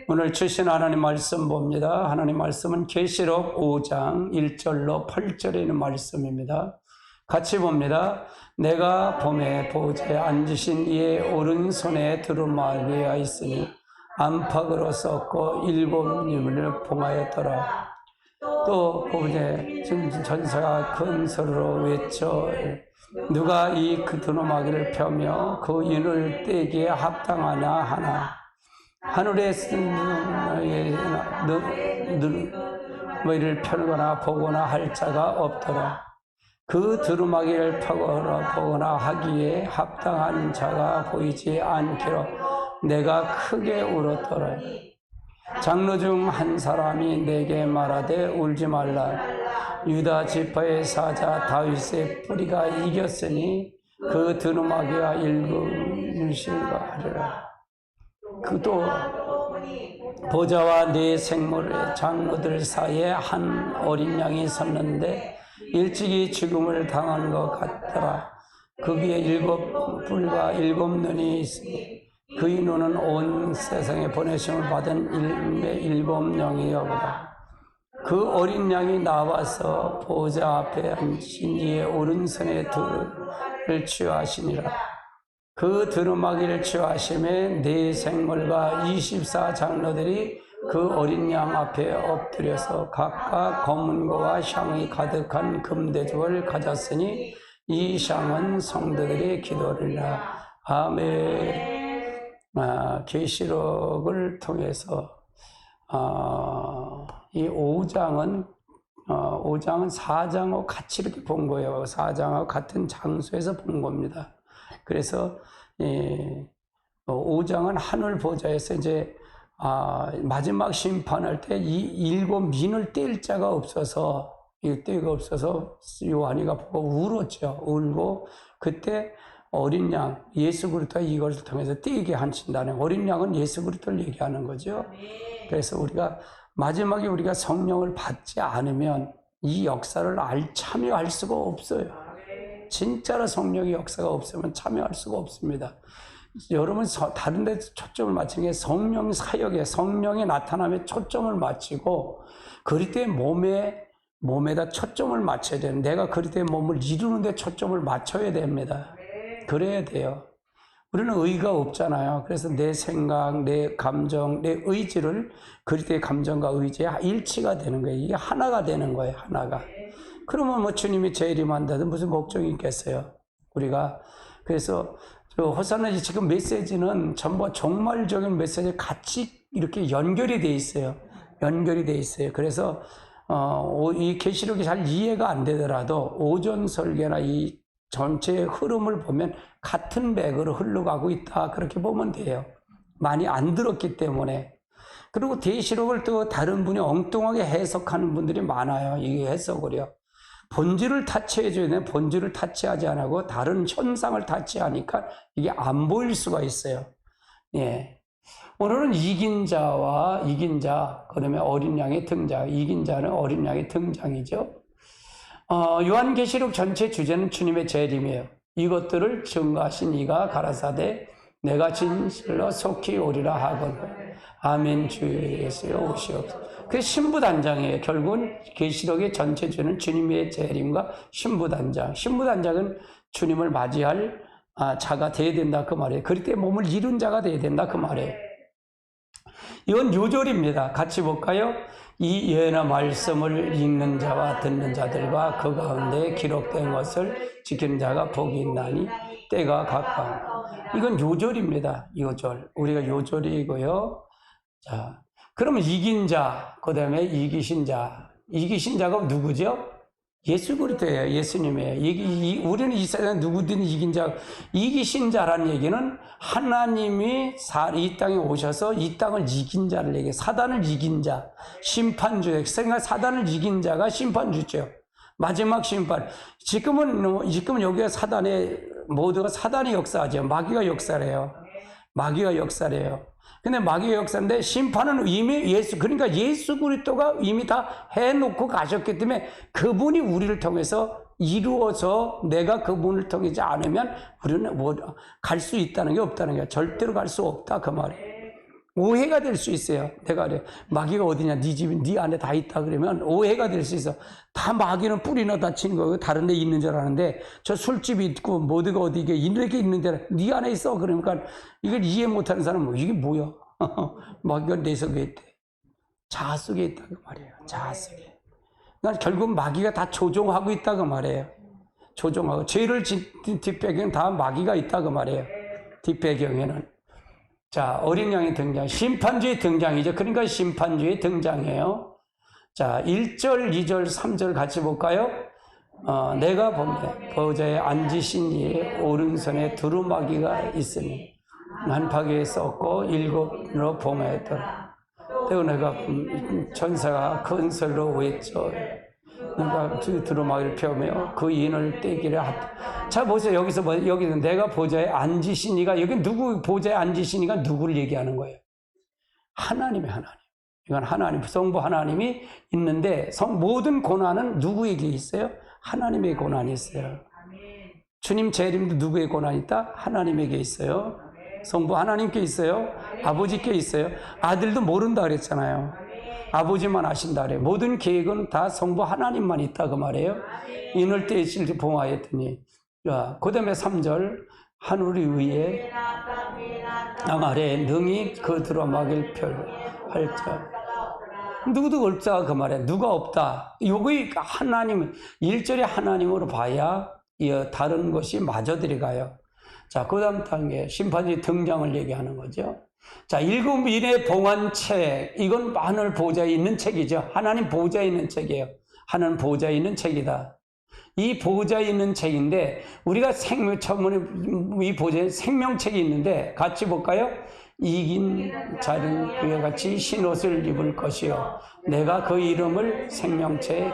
오늘 주신 하나님 말씀 봅니다. 하나님 말씀은 계시록 5장 1절로 8절에 있는 말씀입니다. 같이 봅니다. 내가 봄에 보좌에 앉으신 이의 오른손에 두루마리가 있으니 안팎으로 썼고 일곱 유물을 봉하였더라. 또 보좌에 전사가 큰 소리로 외쳐 누가 이 그 두루마기를 펴며 그 인을 떼기에 합당하냐 하나. 하늘에 너희를 펴거나 보거나 할 자가 없더라. 그 두루마기를 펴거나 보거나 하기에 합당한 자가 보이지 않기로 내가 크게 울었더라. 장로 중 한 사람이 내게 말하되 울지 말라. 유다 지파의 사자 다윗의 뿌리가 이겼으니 그 두루마기가 일곱일실과 하리라. 그도 보좌와 네 생물의 장로들 사이에 한 어린 양이 섰는데 일찍이 죽음을 당한 것 같더라. 그 위에 일곱 뿔과 일곱 눈이 있으니 그의 눈은 온 세상에 보내심을 받은 일곱 영이여보다. 그 어린 양이 나와서 보좌 앞에 앉으신 이의 오른손에 두루를 취하시니라. 그 두루마기를 취하심에 네 생물과 24 장로들이 그 어린 양 앞에 엎드려서 각각 검은고와 향이 가득한 금대접을 가졌으니 이 향은 성도들의 기도리라. 아멘. 계시록을 통해서 이 5장은 4장하고 같이 이렇게 본 거예요. 4장하고 같은 장소에서 본 겁니다. 그래서 5장은 하늘 보좌에서 이제 마지막 심판할 때 이 일곱 민을 뗄 자가 없어서 요한이가 보고 울었죠. 울고 그때 어린 양 예수 그리스도가 이것을 통해서 떼게 하신다는, 어린 양은 예수 그리스도를 얘기하는 거죠. 그래서 우리가 마지막에 우리가 성령을 받지 않으면 이 역사를 참여할 수가 없어요. 진짜로 성령의 역사가 없으면 참여할 수가 없습니다. 여러분 다른 데 초점을 맞추는 게 성령 사역에, 성령의 나타남에 초점을 맞추고 그리스도의 몸에다 초점을 맞춰야 돼요. 내가 그리스도의 몸을 이루는 데 초점을 맞춰야 됩니다. 그래야 돼요. 우리는 의가 없잖아요. 그래서 내 생각, 내 감정, 내 의지를 그리스도의 감정과 의지에 일치가 되는 거예요. 이게 하나가 되는 거예요. 하나가. 그러면 뭐 주님이 재림한다든 무슨 걱정이 있겠어요. 우리가 그래서 호산나 지금 메시지는 전부 종말적인 메시지 같이 이렇게 연결이 돼 있어요. 연결이 돼 있어요. 그래서 이 계시록이 잘 이해가 안 되더라도 오전 설계나 이 전체의 흐름을 보면 같은 맥으로 흘러가고 있다, 그렇게 보면 돼요. 많이 안 들었기 때문에. 그리고 계시록을 또 다른 분이 엉뚱하게 해석하는 분들이 많아요. 이게 해석을요. 본질을 타치해줘야 되는데 본질을 타치하지 않고 다른 현상을 타치하니까 이게 안 보일 수가 있어요. 예. 오늘은 이긴 자와 이긴 자, 그 다음에 어린 양의 등장, 이긴 자는 어린 양의 등장이죠. 요한계시록 전체 주제는 주님의 재림이에요. 이것들을 증거하신 이가 가라사대 내가 진실로 속히 오리라 하거늘 아멘. 주 예수여 오시옵소서. 그게 신부단장이에요. 결국은 계시록의 전체 주제는 주님의 재림과 신부단장. 신부단장은 주님을 맞이할 자가 되어야 된다 그 말이에요. 그리스도의 몸을 이룬 자가 되어야 된다 그 말이에요. 이건 요절입니다. 같이 볼까요? 이 예언의 말씀을 읽는 자와 듣는 자들과 그 가운데 기록된 것을 지키는 자가 복이 있나니 때가 가까워. 이건 요절입니다. 요절. 우리가 요절이고요. 자, 그러면 이긴 자, 그 다음에 이기신 자. 이기신 자가 누구죠? 예수 그리스도예요. 예수님이에요. 우리는 이 세상에 누구든 이긴 자, 이기신 자라는 얘기는 하나님이 이 땅에 오셔서 이 땅을 이긴 자를 얘기해요. 사단을 이긴 자, 심판주예요. 그러니까 사단을 이긴 자가 심판주죠. 마지막 심판. 지금은 여기가 모두가 사단이 역사하죠. 마귀가 역사래요. 마귀가 역사래요. 근데 마귀의 역사인데 심판은 이미 그러니까 예수 그리스도가 이미 다 해놓고 가셨기 때문에 그분이 우리를 통해서 이루어서 내가 그분을 통하지 않으면 우리는 갈 수 있다는 게 없다는 거야. 절대로 갈 수 없다 그 말이에요. 오해가 될 수 있어요. 내가 그래, 마귀가 어디냐, 네 집이 네 안에 다 있다 그러면 오해가 될 수 있어. 다 마귀는 뿌리 넣다 치는 거고 다른 데 있는 줄 아는데 저 술집이 있고 모두가 어디게 이렇게 있는데 네 안에 있어. 그러니까 이걸 이해 못하는 사람은 이게 뭐야? 마귀가 내 속에 있대. 자아 속에 있다고 말이에요. 자아 속에. 그러니까 결국 마귀가 다 조종하고 있다고 말이에요. 조종하고 죄를 뒷배경 다 마귀가 있다고 말이에요. 뒷배경에는. 자, 어린 양의 등장, 심판주의 등장이죠. 그러니까 심판주의 등장이에요. 자, 1절, 2절, 3절 같이 볼까요? 내가 보매 보좌에 앉으신 이의 오른손에 두루마기가 있으니 난파기에 썼고 일곱으로 봉하였더라. 또 내가 천사가 큰 소리로 외쳐 내가 두루마기를 펴며 그 인을 떼기를 하다. 자, 보세요. 여기서 내가 보좌에 앉으시니가, 여기 누구, 보좌에 앉으시니가 누구를 얘기하는 거예요? 하나님의 하나님. 이건 하나님, 성부 하나님이 있는데, 모든 고난은 누구에게 있어요? 하나님의 고난이 있어요. 주님 재림도 누구의 고난이 있다? 하나님에게 있어요. 성부 하나님께 있어요. 아버지께 있어요. 아들도 모른다 그랬잖아요. 아버지만 아신다 그래요. 모든 계획은 다 성부 하나님만 있다 그 말이에요. 인을 떼실 봉하였더니. 그 다음에 3절 하늘이 위에 땅 아래에 능히 그 두루마기를 펼할 자 누구도 없다 그 말이에요. 누가 없다. 요거 하나님 1절에 하나님으로 봐야 다른 것이 마저 들어가요. 자, 그 다음 단계 심판주의 등장을 얘기하는 거죠. 자, 일곱 인의 봉헌책, 이건 하늘 보좌에 있는 책이죠. 하나님 보좌에 있는 책이에요. 하나님 보좌에 있는 책이다. 이 보좌에 있는 책인데 우리가 이 보좌에 생명책이 있는데 같이 볼까요? 이긴 자는 그와 같이 흰옷을 입을 것이요 내가 그 이름을 생명책에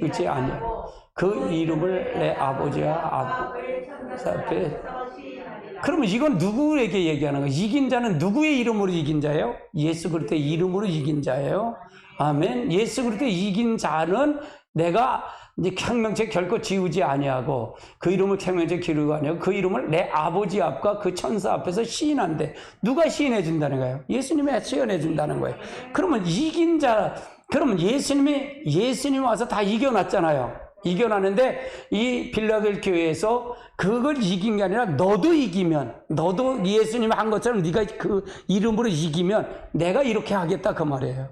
읽지 아니하리라. 그 이름을 내 아버지와 앞에. 그러면 이건 누구에게 얘기하는 거예요? 이긴 자는 누구의 이름으로 이긴 자예요? 예수 그리스도의 이름으로 이긴 자예요. 아멘. 예수 그리스도의 이긴 자는 내가 이제 생명책 결코 지우지 아니하고 그 이름을 생명책 기르고 아니하고 그 이름을 내 아버지 앞과 그 천사 앞에서 시인한대. 누가 시인해 준다는 거예요? 예수님이 시인해 준다는 거예요. 그러면 이긴 자, 그러면 예수님이 와서 다 이겨놨잖아요. 이겨놨는데 이 빌라델피아에서 그걸 이긴 게 아니라 너도 이기면, 너도 예수님이 한 것처럼 네가 그 이름으로 이기면 내가 이렇게 하겠다 그 말이에요.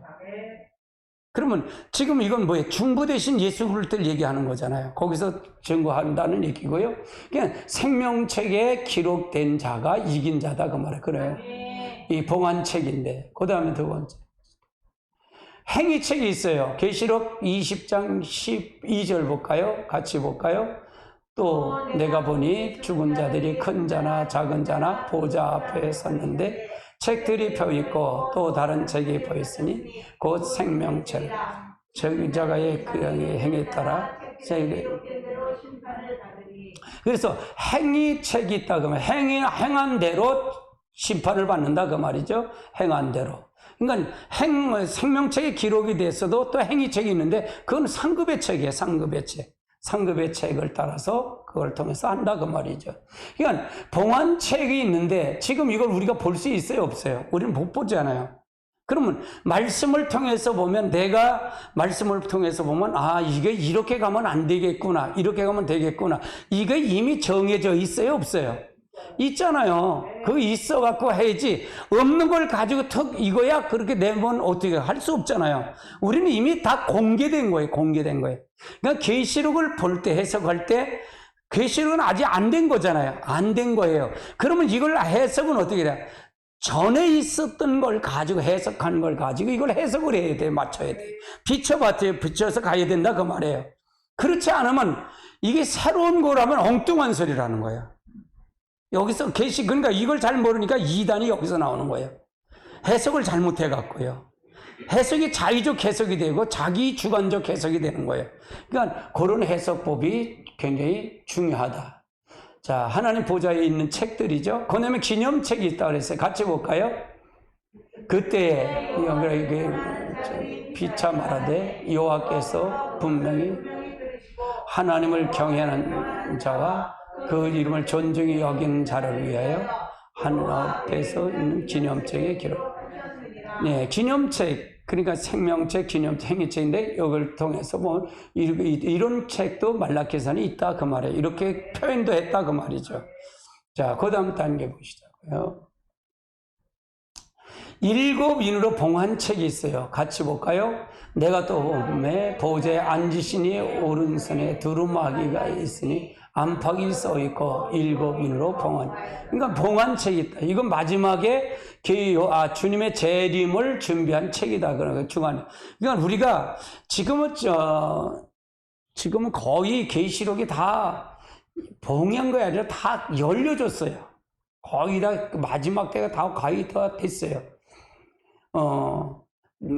그러면 지금 이건 뭐예요? 중보 대신 예수 그리스도를 얘기하는 거잖아요. 거기서 증거한다는 얘기고요. 그냥 생명책에 기록된 자가 이긴 자다 그 말이에요. 그래요. 이 봉헌책인데 그 다음에 두 번째 행위책이 있어요. 계시록 20장 12절 볼까요? 같이 볼까요? 또 내가 보니 죽은 자들이 큰 자나 작은 자나 보좌 앞에 섰는데 책들이 펴있고 또 다른 책이 펴있으니 곧 생명책 저자가의 그 행위에 따라 그래서 행위책이 있다 그러면 행한 대로 심판을 받는다 그 말이죠. 행한 대로. 그러니까 생명책에 기록이 됐어도 또 행위책이 있는데 그건 상급의 책이에요. 상급의 책. 상급의 책을 따라서 그걸 통해서 한다 그 말이죠. 그러니까 봉헌책이 있는데 지금 이걸 우리가 볼 수 있어요? 없어요? 우리는 못 보잖아요. 그러면 말씀을 통해서 보면 내가 말씀을 통해서 보면 이게 이렇게 가면 안 되겠구나. 이렇게 가면 되겠구나. 이게 이미 정해져 있어요? 없어요? 있잖아요. 그거 있어 갖고 해야지. 없는 걸 가지고 턱 이거야 그렇게 내면 어떻게 할 수 없잖아요. 우리는 이미 다 공개된 거예요. 공개된 거예요. 그러니까 계시록을 볼 때 해석할 때 계시록은 아직 안 된 거잖아요. 안 된 거예요. 그러면 이걸 해석은 어떻게 해야? 전에 있었던 걸 가지고 해석한 걸 가지고 이걸 해석을 해야 돼. 맞춰야 돼. 비춰서 가야 된다 그 말이에요. 그렇지 않으면 이게 새로운 거라면 엉뚱한 소리라는 거예요. 여기서 그러니까 이걸 잘 모르니까 이단이 여기서 나오는 거예요. 해석을 잘못해갖고요. 해석이 자의적 해석이 되고 자기 주관적 해석이 되는 거예요. 그러니까 그런 해석법이 굉장히 중요하다. 자, 하나님 보좌에 있는 책들이죠. 그 다음에 기념책이 있다고 그랬어요. 같이 볼까요? 그때 피차 말하되 여호와께서 분명히 하나님을 경외하는 자와 그 이름을 존중히 여기는 자를 위하여 하늘 앞에서 있는 기념책의 기록. 네, 기념책. 그러니까 생명책, 기념책, 행위책인데 이걸 통해서 뭐 이런 책도 말라기서는 있다 그 말이에요. 이렇게 표현도 했다 그 말이죠. 자, 그 다음 단계 보시자고요. 7 인으로 봉한 책이 있어요. 같이 볼까요? 내가 또 봄에 보좌에 앉으시니 오른손에 두루마기가 있으니 안팎이 써있고 7 인으로 봉한. 그러니까 봉한 책이 있다. 이건 마지막에 주님의 재림을 준비한 책이다. 그러니까 중간에. 그러니까 우리가 지금은 거의 계시록이 다 봉한 거야 아니라 다 열려졌어요. 거의 다 마지막 때가 다 거의 다 됐어요.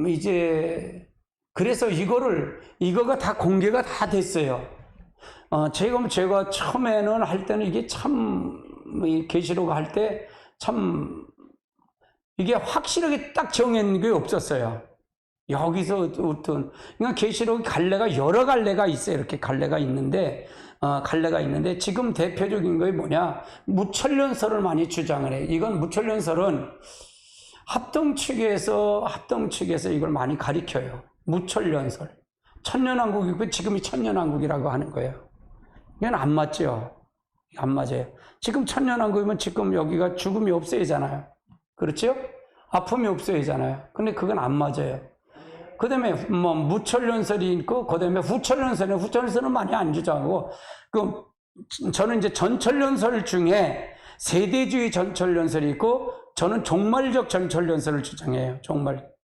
이제 그래서 이거가 다 공개가 다 됐어요. 제가 처음에는 할 때는 이게 참 계시록 할 때 참 이게 확실하게 딱 정한 게 없었어요. 여기서 어떤 그러니까 계시록이 갈래가 여러 갈래가 있어요. 이렇게 갈래가 있는데 지금 대표적인 게 뭐냐? 무천년설을 많이 주장을 해요. 이건 무천년설은 합동 측에서 이걸 많이 가리켜요. 무천년설. 천년왕국이고 지금이 천년왕국이라고 하는 거예요. 이건 안 맞죠? 안 맞아요. 지금 천년왕국이면 지금 여기가 죽음이 없어야잖아요. 그렇죠? 아픔이 없어야잖아요. 근데 그건 안 맞아요. 그 다음에 뭐 무천년설이 있고, 그 다음에 후천년설은 많이 안 주장하고, 저는 이제 전천년설 중에 세대주의 전천년설이 있고, 저는 종말적 전천년설을 주장해요.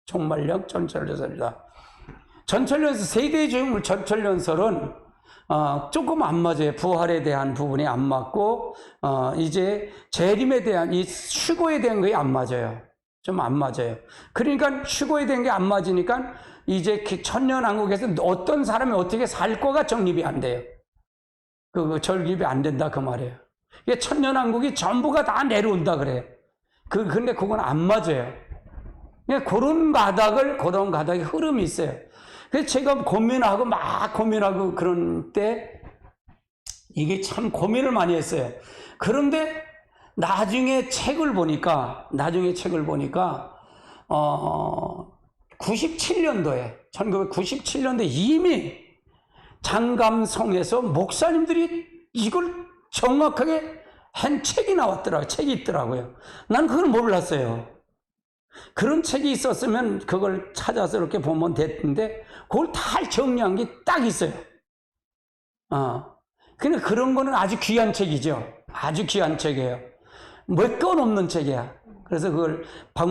종말적 전천년설이다. 세대주의 전천년설은 조금 안 맞아요. 부활에 대한 부분이 안 맞고, 이제 재림에 대한 이 휴거에 대한 게 안 맞아요. 좀 안 맞아요. 그러니까 휴거에 대한 게 안 맞으니까 이제 천년왕국에서 어떤 사람이 어떻게 살 거가 정립이 안 돼요. 정립이 안 된다 그 말이에요. 이게 천년왕국이 전부가 다 내려온다 그래요. 근데 그건 안 맞아요. 그런 가닥의 흐름이 있어요. 그래서 제가 고민하고 그런 때 이게 참 고민을 많이 했어요. 그런데 나중에 책을 보니까 1997년도에 이미 장감성에서 목사님들이 이걸 정확하게 한 책이 있더라고요. 난 그걸 몰랐어요. 그런 책이 있었으면 그걸 찾아서 이렇게 보면 됐는데, 그걸 다 정리한 게 딱 있어요. 근데 그런 거는 아주 귀한 책이죠. 아주 귀한 책이에요. 몇 권 없는 책이야. 그래서 그걸 박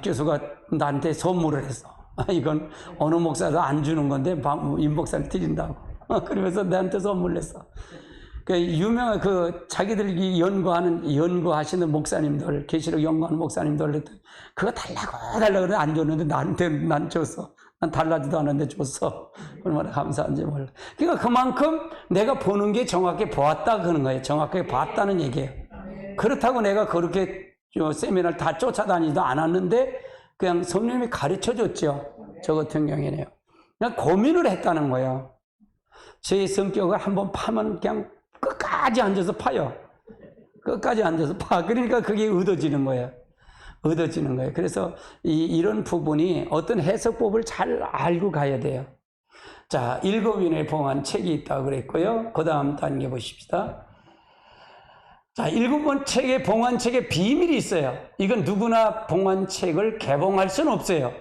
교수가 나한테 선물을 했어. 이건 어느 목사도 안 주는 건데, 임 목사를 드린다고. 그러면서 나한테 선물했어. 유명한 자기들이 연구하시는 목사님들, 계시록 연구하는 목사님들, 그거 달라고 그래 안 줬는데 난 줬어. 난 달라지도 않았는데 줬어. 얼마나 감사한지 몰라. 그러니까 그만큼 내가 보는 게 정확히 보았다 그러는 거예요. 정확하게 봤다는 얘기예요. 그렇다고 내가 그렇게 세미나를 다 쫓아다니지도 않았는데 그냥 성령님이 가르쳐 줬죠. 저 같은 경우에는요. 그냥 고민을 했다는 거예요. 제 성격을 한번 파면 그냥 끝까지 앉아서 파요. 끝까지 앉아서 파. 그러니까 그게 얻어지는 거예요. 그래서 이런 부분이 어떤 해석법을 잘 알고 가야 돼요. 자, 7인의 봉한 책이 있다고 그랬고요. 그 다음 단계 보십시다. 자, 7번 봉한 책에 비밀이 있어요. 이건 누구나 봉한 책을 개봉할 수는 없어요.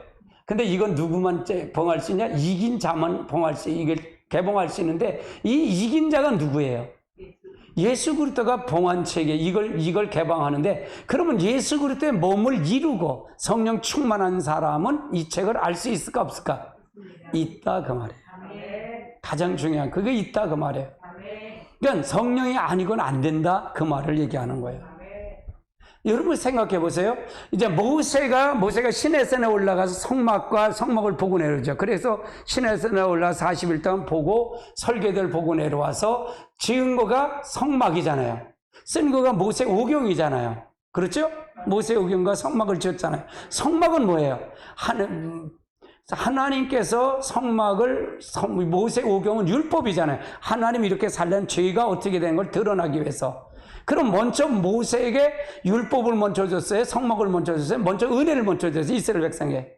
근데 이건 누구만 봉할 수 있냐? 이긴 자만 이걸 개봉할 수 있는데, 이 이긴 자가 누구예요? 예수 그리스도가 봉한 책에 이걸 개방하는데, 그러면 예수 그리스도의 몸을 이루고 성령 충만한 사람은 이 책을 알 수 있을까 없을까? 있다 그 말이에요. 가장 중요한 그게 있다 그 말이에요. 그러니까 성령이 아니고는 안 된다 그 말을 얘기하는 거예요. 여러분 생각해 보세요. 이제 모세가 시내산에 올라가서 성막을 보고 내려오죠. 그래서 시내산에 올라가서 40일 동안 보고 설계들 보고 내려와서 지은 거가 성막이잖아요. 쓴 거가 모세오경이잖아요. 그렇죠? 모세오경과 성막을 지었잖아요. 성막은 뭐예요? 하나님께서 모세오경은 율법이잖아요. 하나님이 이렇게 살려는 죄가 어떻게 되는 걸 드러나기 위해서. 그럼 먼저 모세에게 율법을 먼저 줬어요? 성막을 먼저 줬어요? 먼저 은혜를 먼저 줬어요? 이스라엘 백성에.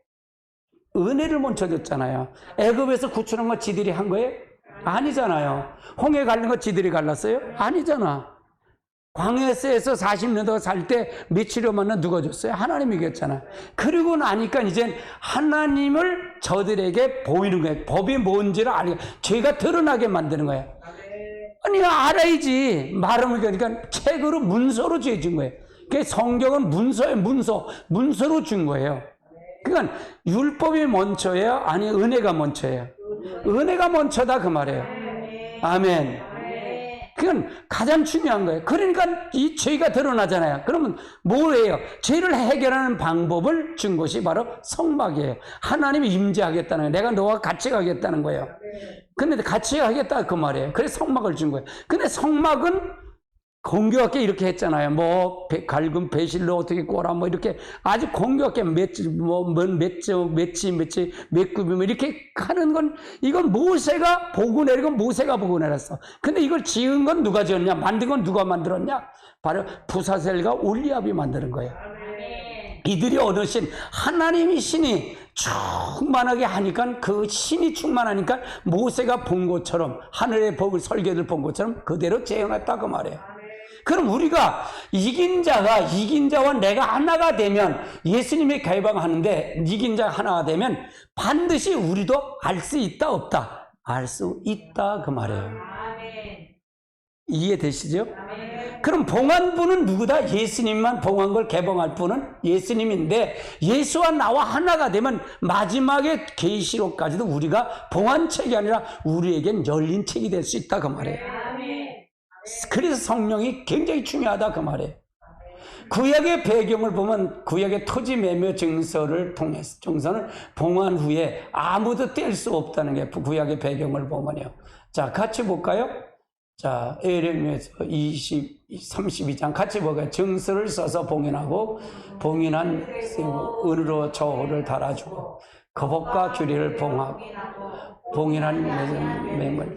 은혜를 먼저 줬잖아요. 애굽에서 구출한 거 지들이 한 거예요? 아니잖아요. 홍해 갈린 거 지들이 갈랐어요? 아니잖아. 광야에서 40년 더 살 때 며칠여만 누가 줬어요? 하나님이 줬잖아. 그리고 나니까 이제 하나님을 저들에게 보이는 거예요. 법이 뭔지를 알게, 죄가 드러나게 만드는 거예요. 아니, 알아야지. 말하면 그러니까 책으로 문서로 죄 준 거예요. 그 성경은 문서에 문서로 준 거예요. 그러니까 율법이 먼저예요? 아니, 은혜가 먼저예요? 은혜가 먼저다 그 말이에요. 아멘. 그건 가장 중요한 거예요. 그러니까 이 죄가 드러나잖아요. 그러면 뭐예요? 죄를 해결하는 방법을 준 것이 바로 성막이에요. 하나님이 임재하겠다는 거예요. 내가 너와 같이 가겠다는 거예요. 근데 같이 가겠다 그 말이에요. 그래서 성막을 준 거예요. 근데 성막은 공교롭게 이렇게 했잖아요. 뭐 갈근 배실로 어떻게 꼬라 뭐 이렇게 아주 공교롭게 몇 굽이 뭐 이렇게 하는 건, 이건 모세가 보고 내리고 모세가 보고 내렸어. 근데 이걸 지은 건 누가 지었냐? 만든 건 누가 만들었냐? 바로 부사셀과 올리압이 만드는 거예요. 이들이 어느 신? 하나님이 신이 충만하게 하니까, 그 신이 충만하니까 모세가 본 것처럼, 하늘의 법을 설계를 본 것처럼 그대로 재현했다 그 말이에요. 그럼 우리가 이긴 자와 내가 하나가 되면, 예수님이 개방하는데 이긴 자가 하나가 되면 반드시 우리도 알 수 있다 없다? 알 수 있다 그 말이에요. 이해되시죠? 그럼 봉한 분은 누구다? 예수님만 봉한 걸 개봉할 분은 예수님인데, 예수와 나와 하나가 되면 마지막에 계시록까지도 우리가 봉한 책이 아니라 우리에겐 열린 책이 될 수 있다 그 말이에요. 그래서 성령이 굉장히 중요하다 그 말이에요. 구약의 배경을 보면, 구약의 토지 매매 증서를 통해서, 증서는 봉한 후에 아무도 뗄 수 없다는 게 구약의 배경을 보면요. 자, 같이 볼까요? 자, 에레미야서 32장 같이 볼까요? 증서를 써서 봉인하고, 봉인한 은으로 저호를 달아주고, 거복과 규례를 봉하고, 봉인한 매물.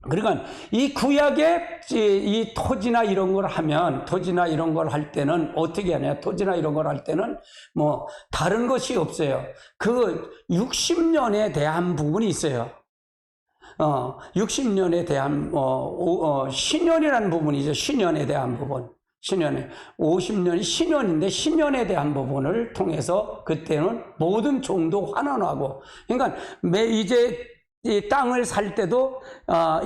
그러니까 이 구약의 이 토지나 이런 걸 하면, 토지나 이런 걸 할 때는 어떻게 하냐? 토지나 이런 걸 할 때는 뭐 다른 것이 없어요. 그 60년에 대한 부분이 있어요. 60년에 대한 신년이라는 부분이죠. 신년에 대한 부분. 신년에 50년이 신년인데 신년에 대한 부분을 통해서 그때는 모든 종도 환원하고, 그러니까 이제 이 땅을 살 때도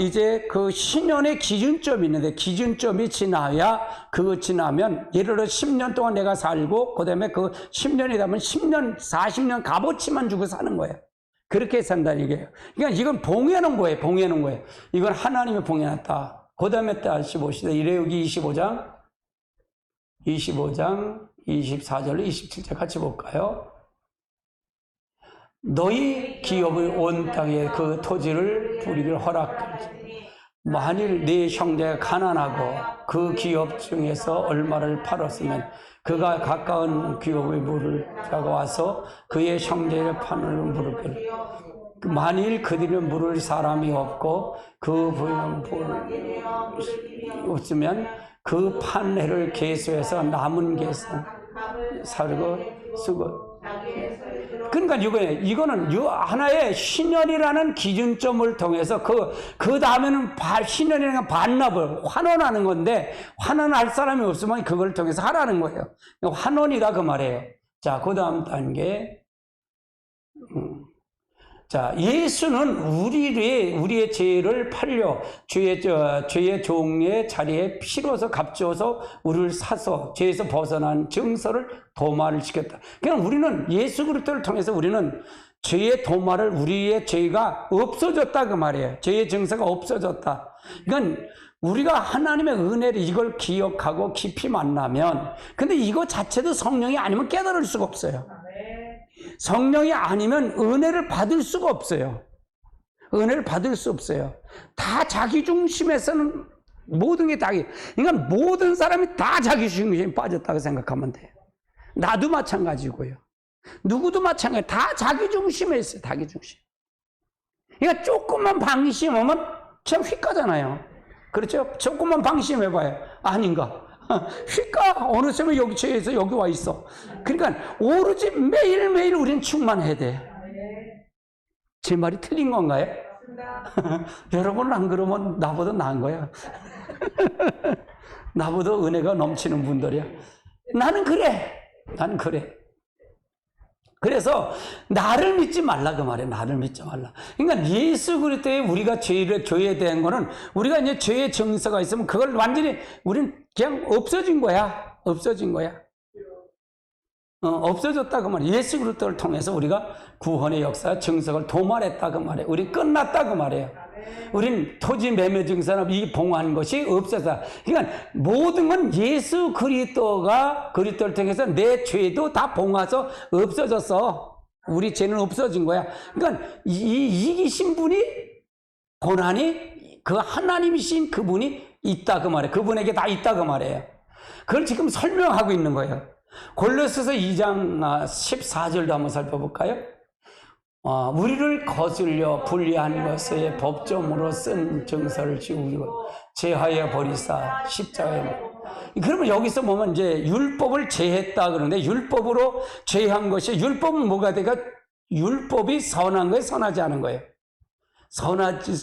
이제 그 신년의 기준점이 있는데, 기준점이 지나야, 그거 지나면, 예를 들어 10년 동안 내가 살고 그다음에 그 10년이 되면 10년 40년 값어치만 주고 사는 거예요. 그렇게 산다는 얘기예요. 그러니까 이건 봉해놓은 거예요. 봉해놓은 거예요. 이건 하나님이 봉해놨다. 그 다음에 다시 봅시다. 이레오기 25장 24절로 27절 같이 볼까요? 너희 기업의 온 땅에 그 토지를 부리기를 허락하지. 만일 네 형제가 가난하고 그 기업 중에서 얼마를 팔았으면 그가 가까운 기업의 물을 자가 와서 그의 형제를 파는 물을, 만일 그들의 물을 사람이 없고 그 부인은 물을 없으면 그 판례를 계수해서 남은 계산 사르고 쓰고. 그러니까 이거는 하나의 신년이라는 기준점을 통해서 그 다음에는 신년이라는 반납을 환원하는 건데, 환원할 사람이 없으면 그걸 통해서 하라는 거예요. 환원이다 그 말이에요. 자, 그 다음 단계. 자, 예수는 우리의 죄를 팔려 죄의 종의 자리에 피로서 값주어서 우리를 사서 죄에서 벗어난 증서를 도말을 시켰다. 그냥 우리는 예수 그리스도를 통해서 우리는 죄의 도말을, 우리의 죄가 없어졌다 그 말이에요. 죄의 증서가 없어졌다. 그러니까 우리가 하나님의 은혜를 이걸 기억하고 깊이 만나면, 근데 이거 자체도 성령이 아니면 깨달을 수가 없어요. 성령이 아니면 은혜를 받을 수가 없어요. 은혜를 받을 수 없어요. 다 자기 중심에서는 모든 게 그러니까 모든 사람이 다 자기 중심에 빠졌다고 생각하면 돼요. 나도 마찬가지고요. 누구도 마찬가지. 다 자기 중심에 있어요. 자기 중심. 그러니까 조금만 방심하면 참 휙 가잖아요. 그렇죠? 조금만 방심해봐요. 아닌가? 휘까 어느새 여기 죄에서 여기 와 있어. 그러니까 오로지 매일매일 우리는 충만해야 돼. 제 말이 틀린 건가요? 여러분은 안 그러면 나보다 나은 거야. 나보다 은혜가 넘치는 분들이야. 나는 그래. 나는 그래. 그래서 나를 믿지 말라 그 말이야. 나를 믿지 말라. 그러니까 예수 그리스도에 우리가 죄에 대한 거는 우리가 이제 죄의 정서가 있으면 그걸 완전히 우리는 그냥 없어진 거야. 없어진 거야. 없어졌다 그 말이야. 예수 그리스도를 통해서 우리가 구원의 역사, 정석을 도말했다 그 말이야. 우리 끝났다 그 말이에요. 우린 토지 매매 증서나 이 봉한 것이 없어서. 그러니까 모든 건 예수 그리스도를 통해서 내 죄도 다 봉하서 없어졌어. 우리 죄는 없어진 거야. 그러니까 이기신 분이 고난이 그 하나님이신 그분이 있다 그 말이에요. 그분에게 다 있다 그 말이에요. 그걸 지금 설명하고 있는 거예요. 골로새서 2장 14절도 한번 살펴볼까요? 우리를 거슬려 불리한 것에 법정으로 쓴 정서를 지우고 제하여 버리사 십자가에. 그러면 여기서 보면 이제 율법을 제했다 그러는데 율법으로 제한 것이 율법은 뭐가 돼가 율법이 선한 거예요, 선하지 않은 거예요.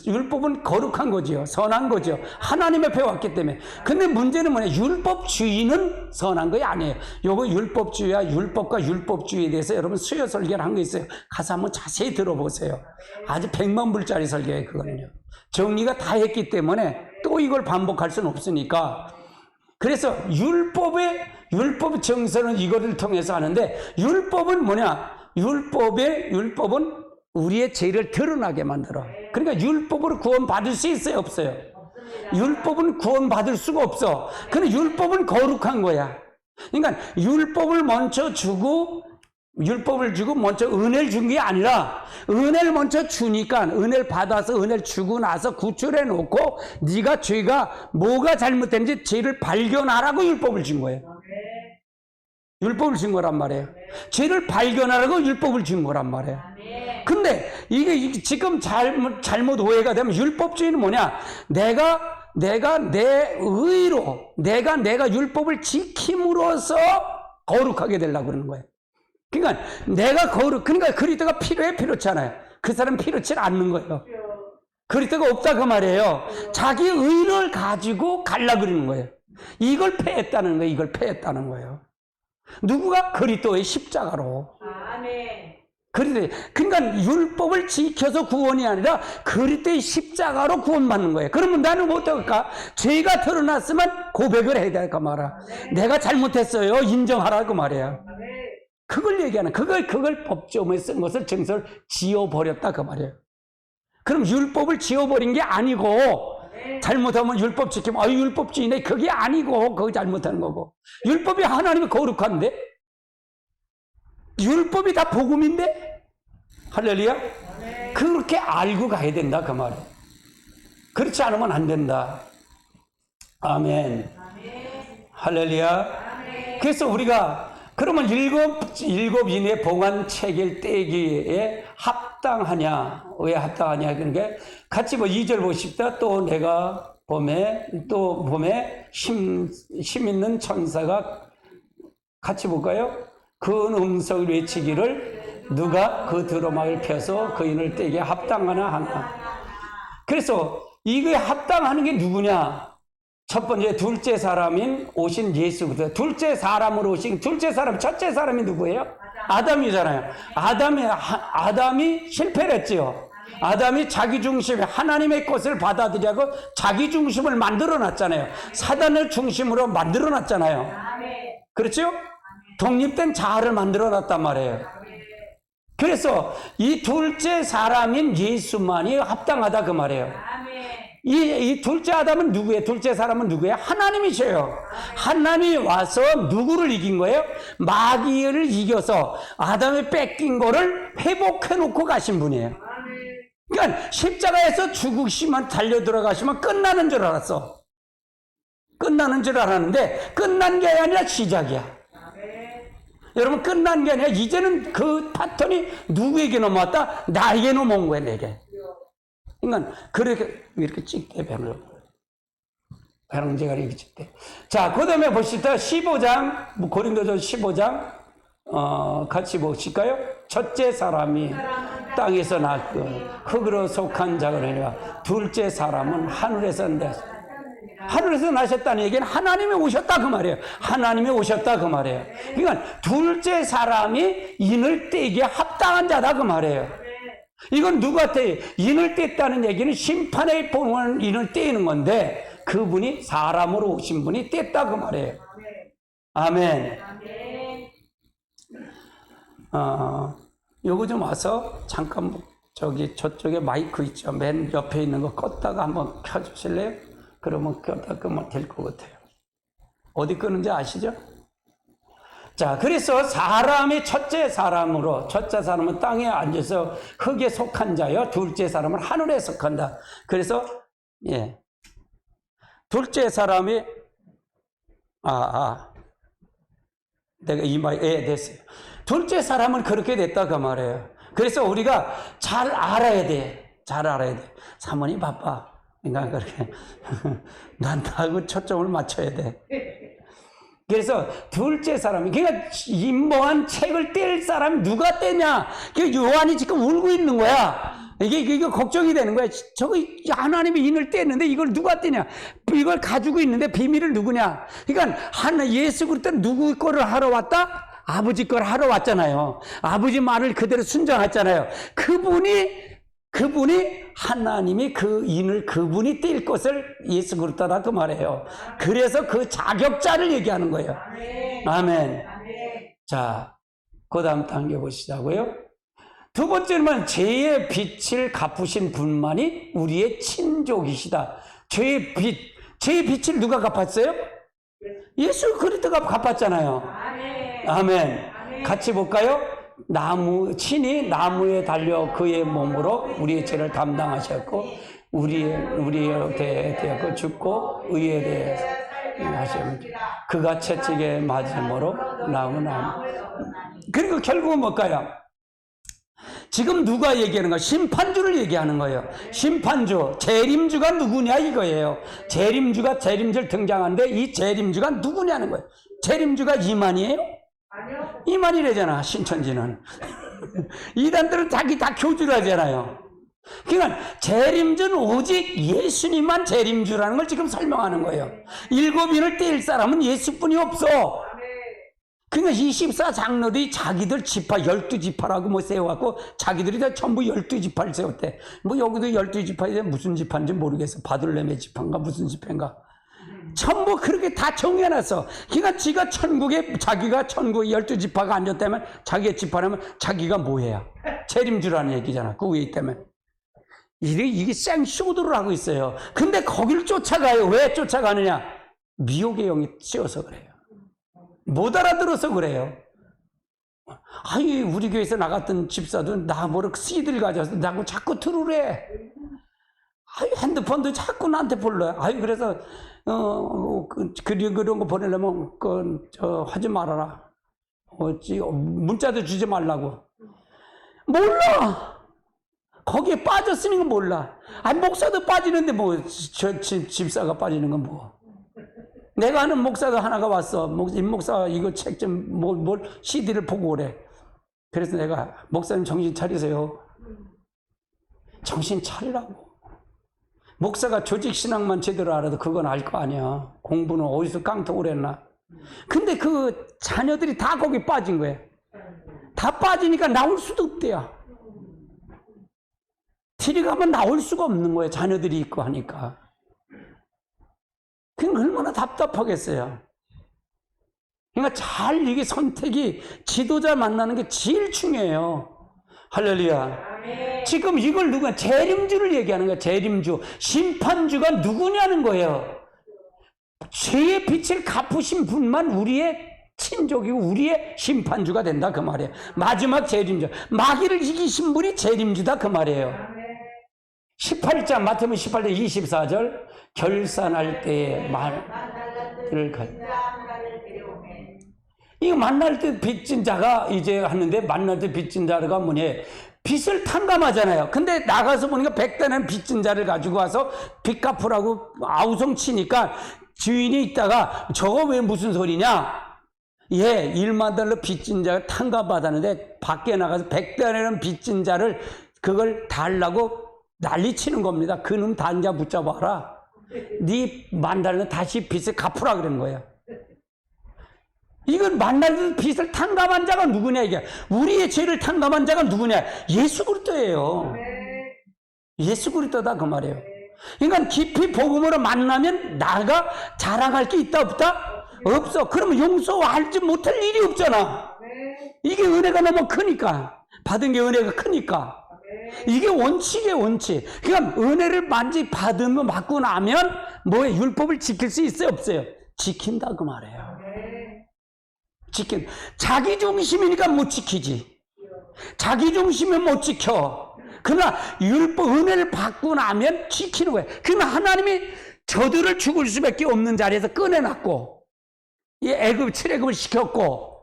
율법은 거룩한 거지요. 선한 거죠. 하나님의 배웠기 때문에. 근데 문제는 뭐냐? 율법주의는 선한 거 아니에요. 요거 율법주의와 율법과 율법주의에 대해서 여러분 수요 설교를 한 거 있어요. 가서 한번 자세히 들어보세요. 아주 100만 불짜리 설교예요, 그거는요. 정리가 다 했기 때문에 또 이걸 반복할 수는 없으니까. 그래서 율법 정서는 이거를 통해서 하는데 율법은 뭐냐? 율법은 우리의 죄를 드러나게 만들어. 그러니까 율법으로 구원받을 수 있어요, 없어요? 없습니다. 율법은 구원받을 수가 없어. 근데 율법은 거룩한 거야. 그러니까 율법을 주고 먼저 은혜를 준 게 아니라 은혜를 먼저 주니까 은혜를 받아서 은혜를 주고 나서 구출해 놓고 네가 죄가 뭐가 잘못된지 죄를 발견하라고 율법을 준 거예요. 율법을 준 거란 말이에요. 죄를 발견하라고 율법을 준 거란 말이에요. 근데 이게 지금 잘못 오해가 되면 율법주의는 뭐냐? 내가 내 의로 내가 율법을 지킴으로써 거룩하게 되려고 그러는 거예요. 그러니까 그러니까 그리스도가 필요해, 필요찮아요. 그 사람 필요치 않는 거예요. 그리스도가 없다 그 말이에요. 자기 의를 가지고 가려고 그러는 거예요. 이걸 패했다는 거예요. 이걸 패했다는 거예요. 누구가? 그리스도의 십자가로. 아멘. 그러니까 율법을 지켜서 구원이 아니라 그리스도의 십자가로 구원받는 거예요. 그러면 나는 어떨까? 죄가 드러났으면 고백을 해야 될까 말아. 내가 잘못했어요. 인정하라고 말이야. 그걸 얘기하는, 그걸 법조문에 쓴 것을 정서를 지워버렸다 그 말이에요. 그럼 율법을 지워버린 게 아니고 잘못하면 율법 지키면 율법주의네, 그게 아니고 그거 잘못하는 거고. 율법이 하나님의 거룩한데 율법이 다 복음인데. 할렐루야. 그렇게 알고 가야 된다 그 말이에요. 그렇지 않으면 안 된다. 아멘. 할렐루야. 그래서 우리가 그러면 일곱 인의 봉한 책을 떼기에 합당하냐? 왜 합당하냐? 그러니까 같이 2절 보십시다. 또 내가 봄에 힘 있는 천사가 같이 볼까요? 그 음성을 외치기를 누가 그 두루마기를 펴서 그인을 떼게 합당하나 하나. 그래서 이게 합당하는 게 누구냐? 첫 번째 둘째 사람인 오신 예수 그리스도. 둘째 사람으로 오신 첫째 사람이 누구예요? 아담이잖아요. 아담이 실패를 했지요. 아담이 자기 중심에 하나님의 것을 받아들이고 자기 중심을 만들어 놨잖아요. 사단을 중심으로 만들어 놨잖아요. 그렇죠? 독립된 자아를 만들어 놨단 말이에요. 그래서 이 둘째 사람인 예수만이 합당하다 그 말이에요. 이 둘째 아담은 누구예요? 둘째 사람은 누구예요? 하나님이셔요. 하나님이 와서 누구를 이긴 거예요? 마귀를 이겨서 아담이 뺏긴 거를 회복해 놓고 가신 분이에요. 그러니까 십자가에서 죽으시면 달려 들어가시면 끝나는 줄 알았어. 끝나는 줄 알았는데 끝난 게 아니라 시작이야. 여러분, 끝난 게 아니라 이제는 그 패턴이 누구에게 넘어왔다? 나에게 넘어온 거야, 내게. 그러니까 그렇게 이렇게 찍게 변을. 형제간에 이길 때. 자, 그 다음에 보시다 15장, 고린도전 15장, 같이 보실까요? 첫째 사람이 땅에서 났고 흙으로 속한 자거니와 둘째 사람은 하늘에서 났다. 하늘에서 나셨다는 얘기는 하나님이 오셨다 그 말이에요. 하나님이 오셨다 그 말이에요. 그러니까 둘째 사람이 인을 떼기에 합당한 자다 그 말이에요. 이건 누구한테 인을 뗐다는 얘기는 심판에 보는 인을 떼는 건데 그분이 사람으로 오신 분이 뗐다 그 말이에요. 아멘. 요거 좀 와서 잠깐 저쪽에 마이크 있죠. 맨 옆에 있는 거 껐다가 한번 켜주실래요? 그러면 껐다 끄면 될 것 같아요. 어디 끄는지 아시죠? 자, 그래서 사람이 첫째 사람은 땅에 앉아서 흙에 속한 자요. 둘째 사람은 하늘에 속한다. 그래서, 예. 둘째 사람이, 내가 됐어요. 둘째 사람은 그렇게 됐다, 그 말이에요. 그래서 우리가 잘 알아야 돼. 사모님 바빠. 그러니까 그렇게 난 나하고 초점을 맞춰야 돼. 그래서 둘째 사람이 그러니까 임모한 책을 뗄 사람이 누가 떼냐? 요한이 지금 울고 있는 거야. 이게 걱정이 되는 거야. 저거 하나님이 인을 뗐는데 이걸 누가 떼냐? 이걸 가지고 있는데 비밀을 누구냐? 그러니까 예수 그리스도는 누구 거를 하러 왔다? 아버지 걸 하러 왔잖아요. 아버지 말을 그대로 순종했잖아요. 그분이 하나님이 그 인을 그분이 뗄 것을 예수 그리스도다 그 말이에요. 그래서 그 자격자를 얘기하는 거예요. 아멘. 자, 그 다음 단계 보시자고요. 두 번째는 죄의 빛을 갚으신 분만이 우리의 친족이시다. 죄의 빛을 누가 갚았어요? 예수 그리스도가 갚았잖아요. 아멘. 같이 볼까요? 친히 나무에 달려 그의 몸으로 우리의 죄를 담당하셨고 우리에 대하여 죽고 의에 대해 하셨습니다. 그가 채찍에 맞음으로 나무는 그리고 결국은 뭘까요? 지금 누가 얘기하는 거야? 심판주를 얘기하는 거예요. 심판주, 재림주가 누구냐 이거예요. 재림주를 등장하는데 이 재림주가 누구냐는 거예요. 재림주가 이만이에요? 아니요. 이만이래잖아, 신천지는. 이단들은 자기 다 교주를 하잖아요. 그러니까 재림주는 오직 예수님만 재림주라는 걸 지금 설명하는 거예요. 7인을 뗄 사람은 예수뿐이 없어. 그러니까 24장로들이 자기들 지파 12지파라고 세워갖고 자기들이 다 전부 12지파를 세웠대. 여기도 12지파인데 무슨 지파인지 모르겠어. 바들레메 지파인가 무슨 지파인가. 전부 그렇게 다 정해놨어. 그러니까 자기가 천국에 12지파가 앉았다면 자기의 지파라면 자기가 뭐해야? 재림주라는 얘기잖아. 그 위에 있다면. 이게 생쇼도를 하고 있어요. 근데 거기를 쫓아가요. 왜 쫓아가느냐? 미혹의 영이 씌워서 그래요. 못 알아들어서 그래요. 우리 교회에서 나갔던 집사도 나보고 CD를 가져와서 나하고 자꾸 들으래. 핸드폰도 자꾸 나한테 불러요. 그래서 그런 거 보내려면 하지 말아라. 문자도 주지 말라고. 몰라. 거기에 빠졌으니까 몰라. 목사도 빠지는데 집사가 빠지는 건 뭐. 내가 아는 목사가 하나가 왔어. 임목사 이거 책 좀 CD를 보고 오래. 그래서 내가 목사님 정신 차리세요. 정신 차리라고. 목사가 조직신앙만 제대로 알아도 그건 알 거 아니야. 공부는 어디서 깡통을 했나. 근데 그 자녀들이 다 거기 빠진 거야. 다 빠지니까 나올 수도 없대요. 들어가면 나올 수가 없는 거예요. 자녀들이 있고 하니까. 그건 얼마나 답답하겠어요. 그러니까 이게 선택이 지도자 만나는 게 제일 중요해요. 할렐루야. 지금 이걸 재림주를 얘기하는 거야. 재림주. 심판주가 누구냐는 거예요. 죄의 빛을 갚으신 분만 우리의 친족이고 우리의 심판주가 된다 그 말이에요. 마지막 재림주. 마귀를 이기신 분이 재림주다 그 말이에요. 18장 마태복음 18장 24절 결산할 때에 이거 만날 때 빚진 자가 이제 하는데 만날 때 빚진 자가 뭐냐? 빚을 탕감하잖아요. 근데 나가서 보니까 100대는 빚진 자를 가지고 와서 빚 갚으라고 아우성 치니까 주인이 있다가 저거 왜 무슨 소리냐? 예, 1만 달러 빚진 자가 탕감받았는데 밖에 나가서 100달러라는 빚진 자를 그걸 달라고 난리치는 겁니다. 그놈 단자 붙잡아라. 네 10,000달러 다시 빚을 갚으라 그러는 거예요. 이건 10,000달러 빚을 탕감한 자가 누구냐 이게. 우리의 죄를 탕감한 자가 누구냐. 예수 그리스도예요. 예수 그리스도다 그 말이에요. 그러니까 깊이 복음으로 만나면 나가 자랑할 게 있다 없다? 없어. 그러면 용서하지 못할 일이 없잖아. 이게 은혜가 너무 크니까. 받은 게 은혜가 크니까. 이게 원칙이에요, 원칙. 그러니까 은혜를 받으면 받고 나면 뭐에 율법을 지킬 수 있어요, 없어요? 지킨다 그 말이에요. 자기 중심이니까 못 지키지. 자기 중심이면 못 지켜. 그러나 율법 은혜를 받고 나면 지키는 거예요. 그러면 하나님이 저들을 죽을 수밖에 없는 자리에서 꺼내놨고, 이 애굽 출애굽을 시켰고,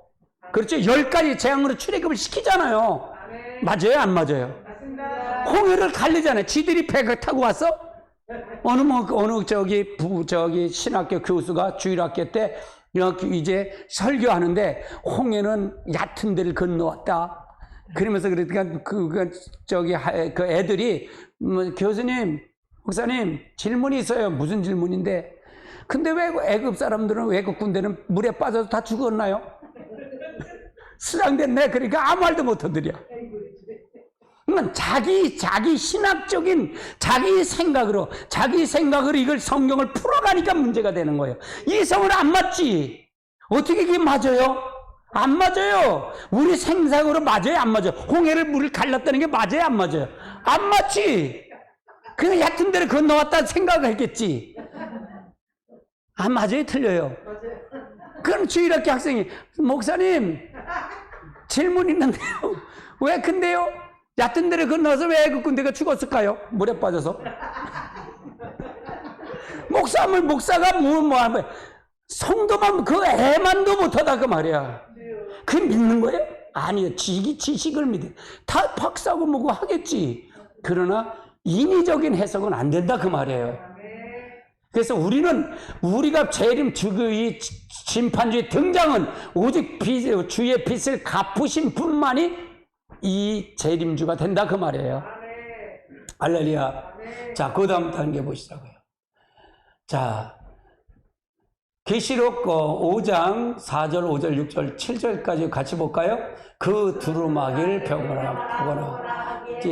그렇죠? 10가지 재앙으로 출애굽을 시키잖아요. 맞아요, 안 맞아요? 홍해를 갈리잖아요. 지들이 배가 타고 왔어? 어느 저기 신학교 교수가 주일학교 때 이제 설교하는데 홍해는 얕은 데를 건너왔다. 그러면서 그러니까 그 애들이 교수님, 목사님 질문이 있어요. 무슨 질문인데? 근데 왜 애굽 사람들은 외국 군대는 물에 빠져서 다 죽었나요? 수장됐네. 그러니까 아무 말도 못 하더려. 그러니까 자기 신학적인 자기 생각으로 이걸 성경을 풀어가니까 문제가 되는 거예요. 이 성은 안 맞지. 어떻게 그게 맞아요? 안 맞아요. 우리 생각으로 맞아요, 안 맞아요? 홍해를 물을 갈랐다는 게 맞아요, 안 맞아요? 안 맞지. 그냥 얕은 데를 건너왔다 생각했겠지. 안 맞아요, 틀려요? 그럼 주일학교 학생이 목사님 질문 있는데요. 왜 근데요? 얕은 데를 건너서 왜 그 군대가 죽었을까요? 물에 빠져서. 목사가 뭐 하는 거야? 성도만 그 애만도 못하다 그 말이야. 그게 믿는 거예요? 아니요. 지식을 믿어. 다 박사고 뭐고 하겠지. 그러나 인위적인 해석은 안 된다 그 말이에요. 그래서 우리가 재림 이 심판주의 등장은 오직 주의 빚을 갚으신 분만이 이 재림주가 된다 그 말이에요. 할렐루야. 자, 그 다음 단계 보시자고요. 자, 계시록 5장 4절, 5절, 6절, 7절까지 같이 볼까요? 그 두루마기를 펴거나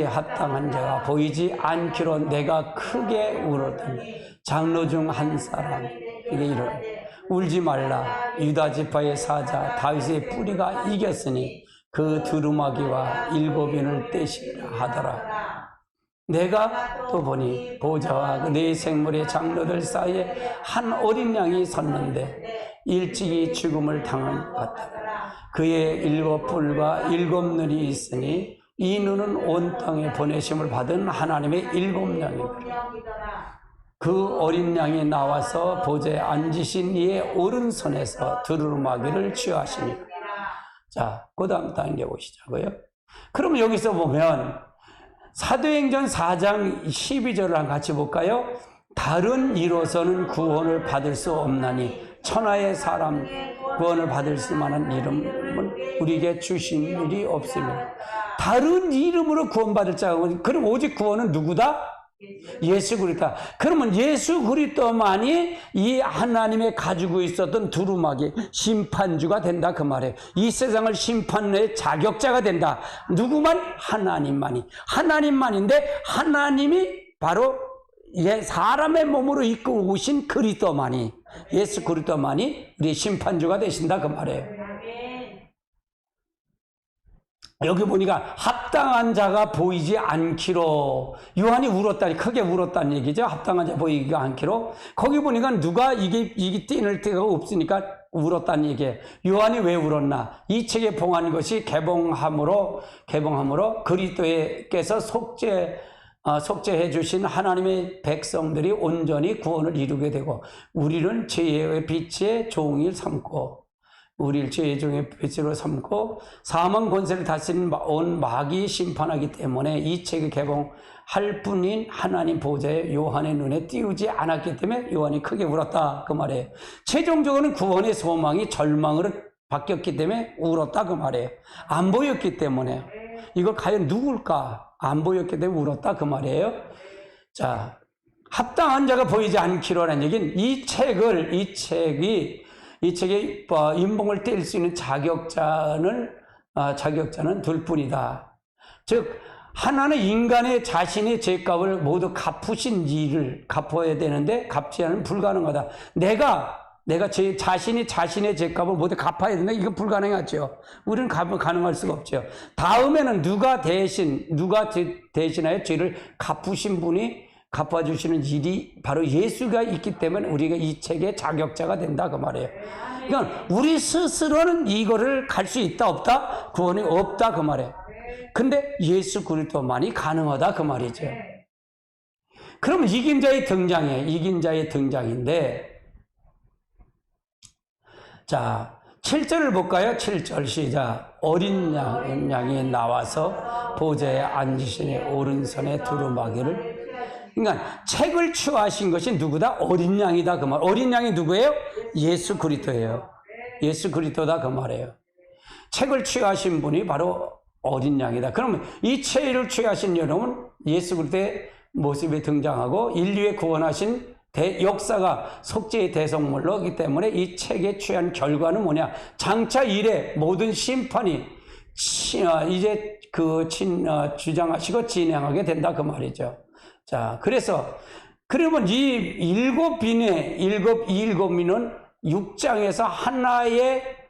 합당한 자가 보이지 않기로 내가 크게 울었더니 장로 중 한 사람에게 이르되 울지 말라. 유다 지파의 사자 다윗의 뿌리가 이겼으니 그 두루마기와 7인을 떼시라 하더라. 내가 또 보니 보좌와 그 네 생물의 장로들 사이에 한 어린 양이 섰는데 일찍이 죽음을 당한 것 같더라. 그의 7뿔과 7눈이 있으니 이 눈은 온 땅에 보내심을 받은 하나님의 7양이더라. 그 어린 양이 나와서 보좌에 앉으신 이의 오른손에서 두루마기를 취하시니. 자, 그 다음 단계 보시자고요. 그러면 여기서 보면 사도행전 4장 12절을 같이 볼까요? 다른 이로서는 구원을 받을 수 없나니 천하의 사람 구원을 받을 수 만한 이름은 우리에게 주신 일이 없으며. 다른 이름으로 구원받을 자가 그럼 오직 구원은 누구다? 예수 그리스도. 그러면 예수 그리스도만이 이 하나님의 가지고 있었던 두루마기 심판주가 된다 그 말이에요. 이 세상을 심판의 자격자가 된다. 누구만? 하나님만인데 하나님이 바로 사람의 몸으로 입고 오신 그리스도만이, 예수 그리스도만이 우리 심판주가 되신다 그 말이에요. 여기 보니까 합당한 자가 보이지 않기로, 요한이 울었다니, 크게 울었다는 얘기죠. 합당한 자 보이지 않기로. 거기 보니까 누가 이게 띄는 데가 없으니까 울었다는 얘기예요. 요한이 왜 울었나? 이 책에 봉한 것이 개봉함으로 그리스도께서 속죄해 주신 하나님의 백성들이 온전히 구원을 이루게 되고 우리는 죄의 빛의 종일 삼고 우리를 죄의 종의 배치로 삼고 사망 권세를 다스리는 온 마귀 심판하기 때문에 이 책을 개봉할 뿐인 하나님 보좌에 요한의 눈에 띄우지 않았기 때문에 요한이 크게 울었다 그 말이에요. 최종적으로는 구원의 소망이 절망으로 바뀌었기 때문에 울었다 그 말이에요. 안 보였기 때문에. 이걸 과연 누굴까? 안 보였기 때문에 울었다 그 말이에요. 자, 합당한 자가 보이지 않기로 하는 얘기는 이 책의 인봉을 뗄 수 있는 자격자는 둘 뿐이다. 즉 하나는 인간의 자신의 죄값을 모두 갚으신 일을 갚아야 되는데 갚지 않으면 불가능하다. 내가 제 자신의 죄값을 모두 갚아야 된다. 이거 불가능하죠. 우리는 가능할 수가 없죠. 다음에는 누가 대신하여 죄를 갚으신 분이 갚아주시는 일이 바로 예수가 있기 때문에 우리가 이 책의 자격자가 된다 그 말이에요. 그러니까 우리 스스로는 이거를 갈 수 있다 없다? 구원이 없다 그 말이에요. 근데 예수 그리스도만이 가능하다 그 말이죠. 그러면 이긴 자의 등장인데 자 7절을 볼까요? 7절 시작. 어린 양이 나와서 보좌에 앉으시니 오른손에 두루마기를. 그러니까 책을 취하신 것이 누구다? 어린 양이다 그 말. 어린 양이 누구예요? 예수 그리스도예요. 예수 그리스도다 그 말이에요. 책을 취하신 분이 바로 어린 양이다. 그러면 이 책을 취하신 여러분 예수 그리스도의 모습에 등장하고 인류에 구원하신 역사가 속죄의 대성물로기 때문에 이 책에 취한 결과는 뭐냐? 장차 이래 모든 심판이 이제 주장하시고 진행하게 된다 그 말이죠. 자, 그러면 이 일곱 민은 6장에서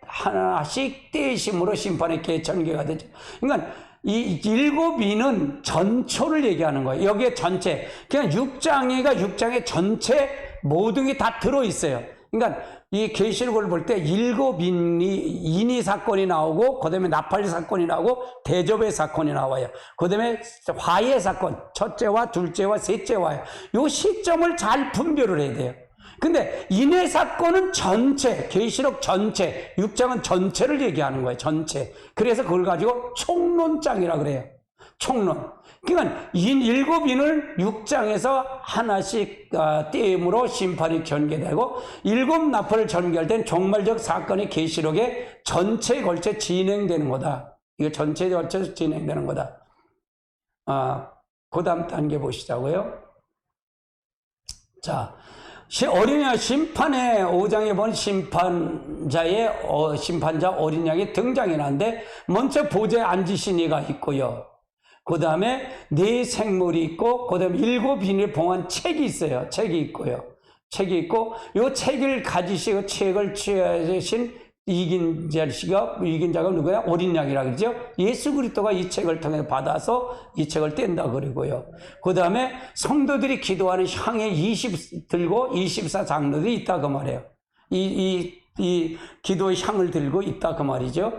하나씩 떼심으로 심판의 개천개가 되죠. 그러니까 이 일곱 민은 전초를 얘기하는 거예요. 여기에 전체. 그냥 6장에 전체 모든 게 다 들어있어요. 그러니까 이 계시록을 볼 때 일곱 인이 사건이 나오고, 그 다음에 나팔 사건이 나오고, 대접의 사건이 나와요. 그 다음에 화해 사건, 첫째와 둘째와 셋째와요. 요 시점을 잘 분별을 해야 돼요. 근데 인의 사건은 전체, 계시록 전체, 6장은 전체를 얘기하는 거예요. 전체. 그래서 그걸 가지고 총론장이라 그래요. 총론. 그러니까 일곱 인을 6장에서 하나씩 떼임으로 심판이 전개되고, 일곱 나팔을 전개할 땐 종말적 사건이 계시록에 전체에 걸쳐 진행되는 거다. 이거 전체에 걸쳐서 진행되는 거다. 그 다음 단계 보시자고요. 자, 어린 양 심판의 5장에 본 심판자 어린 양이 등장이 나는데, 먼저 보좌에 앉으신 이가 있고요. 그 다음에 네 생물이 있고, 그 다음에 일곱 인을 봉한 책이 있어요. 책이 있고요. 책이 있고, 요 책을 가지시고 책을 취하신 이긴 자가 누구야? 어린 양이라 그러죠. 예수 그리스도가 이 책을 통해 받아서 이 책을 뗀다 그러고요. 그 다음에 성도들이 기도하는 향에 24 장로들이 있다 그 말이에요. 이 기도의 향을 들고 있다 그 말이죠.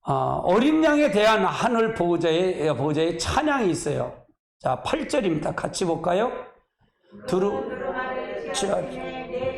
어린 양에 대한 하늘 보호자의 찬양이 있어요. 자, 8절입니다. 같이 볼까요? 네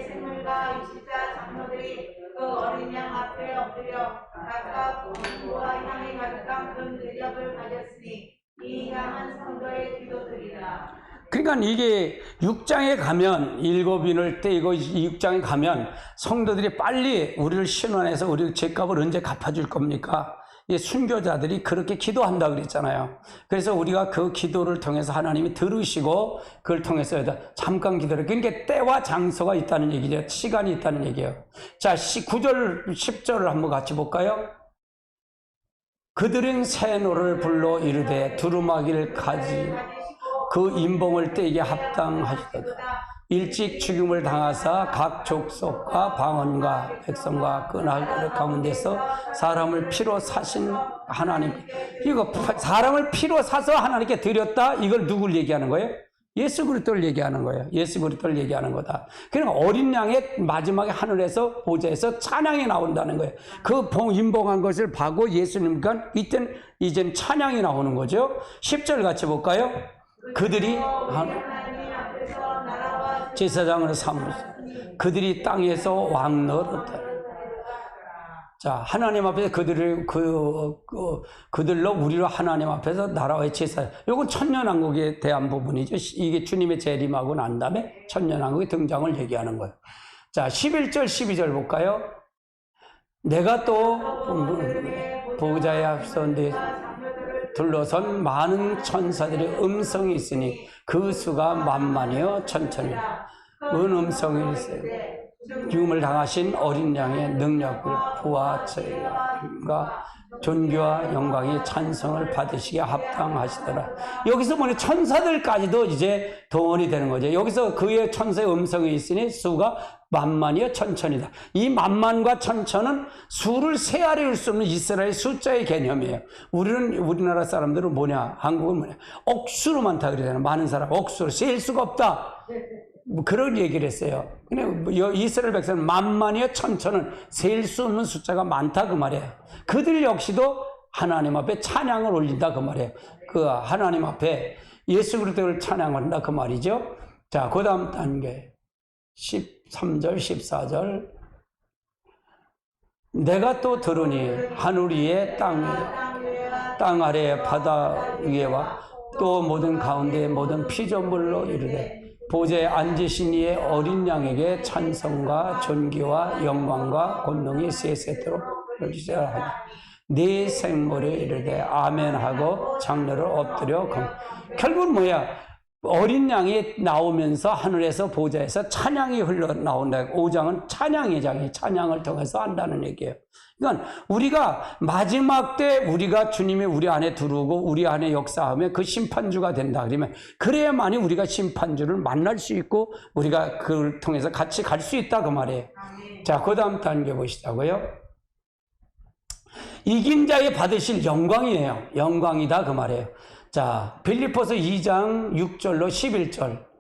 생물과 24 장로들이 그 어린 양 앞에 엎드려 각각 공부와 향이 가득한 큰 대접을 가졌으니 이 향은 성도의 기도들이라. 그러니까 이게 6장에 가면 일곱인을 떼고 6장에 가면 성도들이 빨리 우리를 신원해서 우리 죄값을 언제 갚아줄 겁니까? 이 순교자들이 그렇게 기도한다 그랬잖아요. 그래서 우리가 그 기도를 통해서 하나님이 들으시고 그걸 통해서 잠깐 기도를, 그러니까 때와 장소가 있다는 얘기죠. 시간이 있다는 얘기예요. 자, 9절 10절을 한번 같이 볼까요? 그들은 새 노를 불러 이르되 두루마기를 가지 그 인봉을 떼게 합당하시도다. 일찍 죽임을 당하사 각 족속과 방언과 백성과 끈할 가운데서 사람을 피로 사신 하나님. 이거 사람을 피로 사서 하나님께 드렸다. 이걸 누굴 얘기하는 거예요? 예수 그리스도를 얘기하는 거예요. 예수 그리스도를 얘기하는 거다. 그러니까 어린 양의 마지막에 하늘에서 보좌에서 찬양이 나온다는 거예요. 그 인봉한 것을 봐고 예수님과 이젠 찬양이 나오는 거죠. 10절 같이 볼까요? 그들이 하나님 앞에서 나라와 제사장으로 삼으시고 그들이 땅에서 왕 노릇하라. 자, 하나님 앞에서 그들로 우리로 하나님 앞에서 나라의 제사. 이건 천년왕국에 대한 부분이죠. 이게 주님의 재림하고 난 다음에 천년왕국의 등장을 얘기하는 거예요. 자, 11절, 12절 볼까요? 내가 또 보호자의 앞서 둘러선 많은 천사들의 음성이 있으니 그 수가 만만이요 천천이라. 음성이 있어요. 죽음을 당하신 어린 양의 능력을 부와 죄가 존귀와 영광이 찬성을 받으시기에 합당하시더라. 여기서 보니 천사들까지도 이제 동원이 되는 거죠. 여기서 그의 천사의 음성이 있으니 수가 만만이요 천천이다. 이 만만과 천천은 수를 세아릴 수 없는 이스라엘 숫자의 개념이에요. 우리나라 사람들은 뭐냐, 한국은 뭐냐, 억수로 많다 그러잖아요. 많은 사람 억수로 셀 수가 없다, 뭐 그런 얘기를 했어요. 근데 이스라엘 백성은 만만이요 천천은 셀 수 없는 숫자가 많다 그 말이에요. 그들 역시도 하나님 앞에 찬양을 올린다 그 말이에요. 그 하나님 앞에 예수 그리스도를 찬양한다 그 말이죠. 자, 그 다음 단계 13절 14절. 내가 또 들으니 하늘 위에 땅 아래 바다 위에와 또 모든 가운데 모든 피조물로 이르되 보좌에 앉으신 이의 어린 양에게 찬송과 존귀와 영광과 권능이 세세토록 이르리라 하니 네 생물이 이르되 아멘 하고 장로를 엎드려 결국은 뭐야? 어린 양이 나오면서 하늘에서 보좌에서 찬양이 흘러나온다. 5장은 찬양의 장이 찬양을 통해서 한다는 얘기예요. 그러니까 우리가 마지막 때 우리가 주님이 우리 안에 들어오고 우리 안에 역사하면 그 심판주가 된다. 그러면 그래야만이 우리가 심판주를 만날 수 있고 우리가 그걸 통해서 같이 갈 수 있다 그 말이에요. 자, 그 다음 단계 보시자고요. 이긴 자에 받으실 영광이에요. 영광이다 그 말이에요. 자, 빌립보서 2장 6절로 11절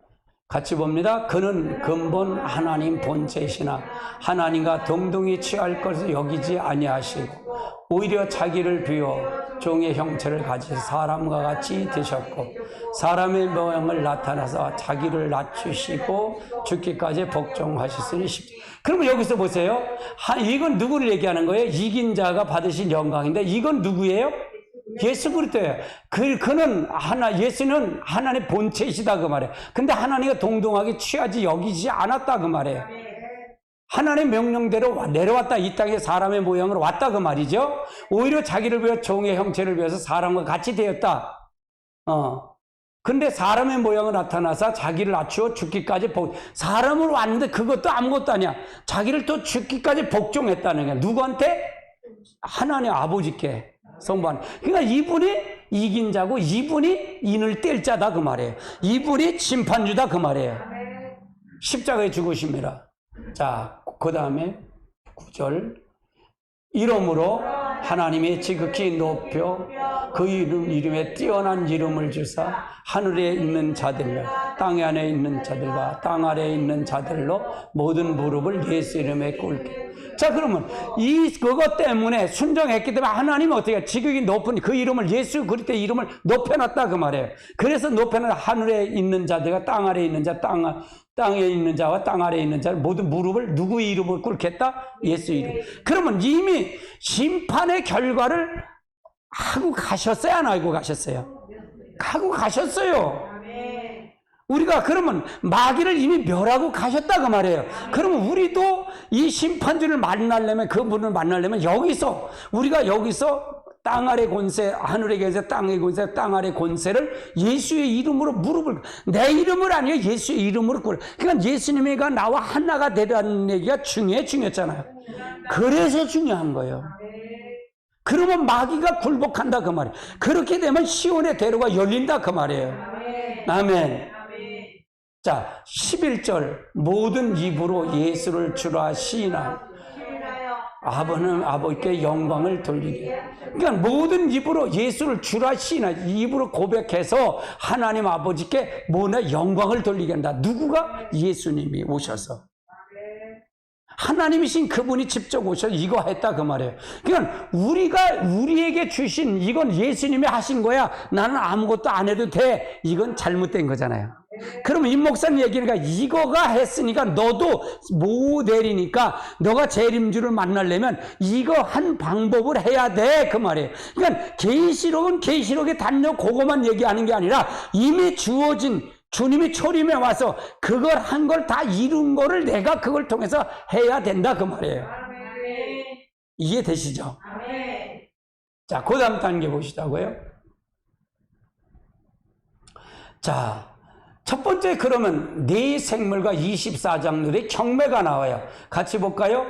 같이 봅니다. 그는 근본 하나님 본체이시나 하나님과 동등히 취할 것을 여기지 아니하시고 오히려 자기를 비워 종의 형체를 가지사 사람과 같이 되셨고 사람의 모양을 나타나서 자기를 낮추시고 죽기까지 복종하셨으니 그러면 여기서 보세요. 이건 누구를 얘기하는 거예요? 이긴 자가 받으신 영광인데 이건 누구예요? 예수 그리스도예요. 그는 예수는 하나님의 본체이시다 그 말이에요. 근데 하나님과 동등하게 취하지 여기지 않았다 그 말이에요. 하나님의 명령대로 내려왔다. 이 땅에 사람의 모양으로 왔다 그 말이죠. 오히려 자기를 위해 종의 형체를 위해서 사람과 같이 되었다. 근데 사람의 모양을 나타나서 자기를 낮추어 죽기까지 사람으로 왔는데 그것도 아무것도 아니야. 자기를 또 죽기까지 복종했다는 거야. 누구한테? 하나님 아버지께. 성부한. 그러니까 이분이 이긴 자고 이분이 인을 뗄 자다 그 말이에요. 이분이 심판주다 그 말이에요. 십자가에 죽으십니다. 자, 그 다음에 9절. 이름으로 하나님의 지극히 높여 그 이름에 뛰어난 이름을 주사 하늘에 있는 자들로 땅 안에 있는 자들과 땅 아래에 있는 자들로 모든 무릎을 예수 이름에 꿇게. 자, 그러면 그것 때문에 순종했기 때문에 하나님은 어떻게 지극히 높은 그 이름을 예수 그리스도의 이름을 높여놨다 그 말이에요. 그래서 높여놓은 하늘에 있는 자들과 땅 아래에 있는 자, 땅에 있는 자와 땅 아래에 있는 자 모든 무릎을 누구의 이름을 꿇겠다? 예수 이름. 그러면 이미 심판의 결과를 하고 가셨어요? 안 하고 가셨어요? 하고 가셨어요. 우리가 그러면 마귀를 이미 멸하고 가셨다 그 말이에요. 그러면 우리도 이 심판주를 만나려면 그분을 만나려면 우리가 여기서 땅 아래 권세, 하늘의 권세, 땅의 권세, 땅 아래 권세를 예수의 이름으로 무릎을, 내 이름을 아니요 예수의 이름으로 꿇어. 그러니까 예수님이가 나와 하나가 되라는 얘기가 중요했잖아요. 그래서 중요한 거예요. 그러면 마귀가 굴복한다 그 말이에요. 그렇게 되면 시온의 대로가 열린다 그 말이에요. 아멘. 자, 11절 모든 입으로 예수를 주라 시인하여 아버지께 영광을 돌리게. 그러니까 모든 입으로 예수를 주라 시인하여 입으로 고백해서 하나님 아버지께 영광을 돌리게 한다. 누구가? 예수님이 오셔서. 하나님이신 그분이 직접 오셔 이거 했다 그 말이에요. 그러니까 우리에게 주신 이건 예수님이 하신 거야. 나는 아무것도 안 해도 돼. 이건 잘못된 거잖아요. 그러면 임 목사님 얘기니까 이거가 했으니까 너도 모델이니까 너가 재림주를 만나려면 이거 한 방법을 해야 돼 그 말이에요. 그러니까 계시록은 계시록의 단역 그거만 얘기하는 게 아니라 이미 주어진 주님이 초림에 와서 그걸 한 걸 다 이룬 거를 내가 그걸 통해서 해야 된다 그 말이에요. 이해되시죠? 자, 그 다음 단계 보시자고요. 자, 첫 번째 그러면 네 생물과 24장로의 경매가 나와요. 같이 볼까요?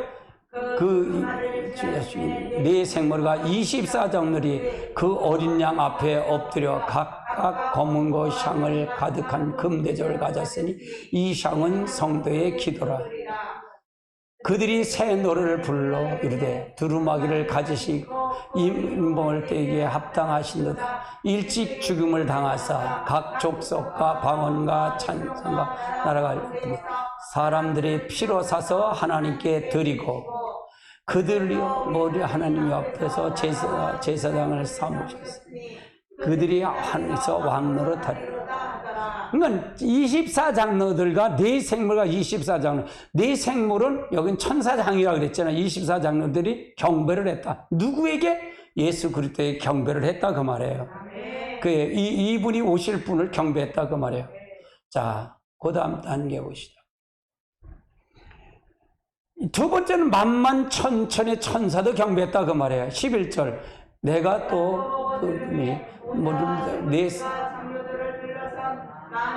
네 생물과 24장로들이 그 어린 양 앞에 엎드려 각각 검은 것 향을 가득한 금대접을 가졌으니 이 향은 성도의 기도라. 그들이 새 노래를 불러 이르되 두루마기를 가지시고 임봉을 떼기에 합당하신도다. 일찍 죽음을 당하사 각 족속과 방언과 찬송과 나라가 사람들이 피로 사서 하나님께 드리고 그들이 머리 하나님 앞에서 제사장을 삼으셨으니 그들이 하늘에서 왕노릇 하리라. 그러니까 24장로들과 네 생물과 24장로, 네 생물은 여긴 천사장이라고 그랬잖아요. 24장로들이 경배를 했다. 누구에게? 예수 그리스도의 경배를 했다 그 말이에요. 이분이 오실 분을 경배했다 그 말이에요. 자, 그 다음 단계 보시죠. 두 번째는 만만천천의 천사도 경배했다 그 말이에요. 11절 내가 또 네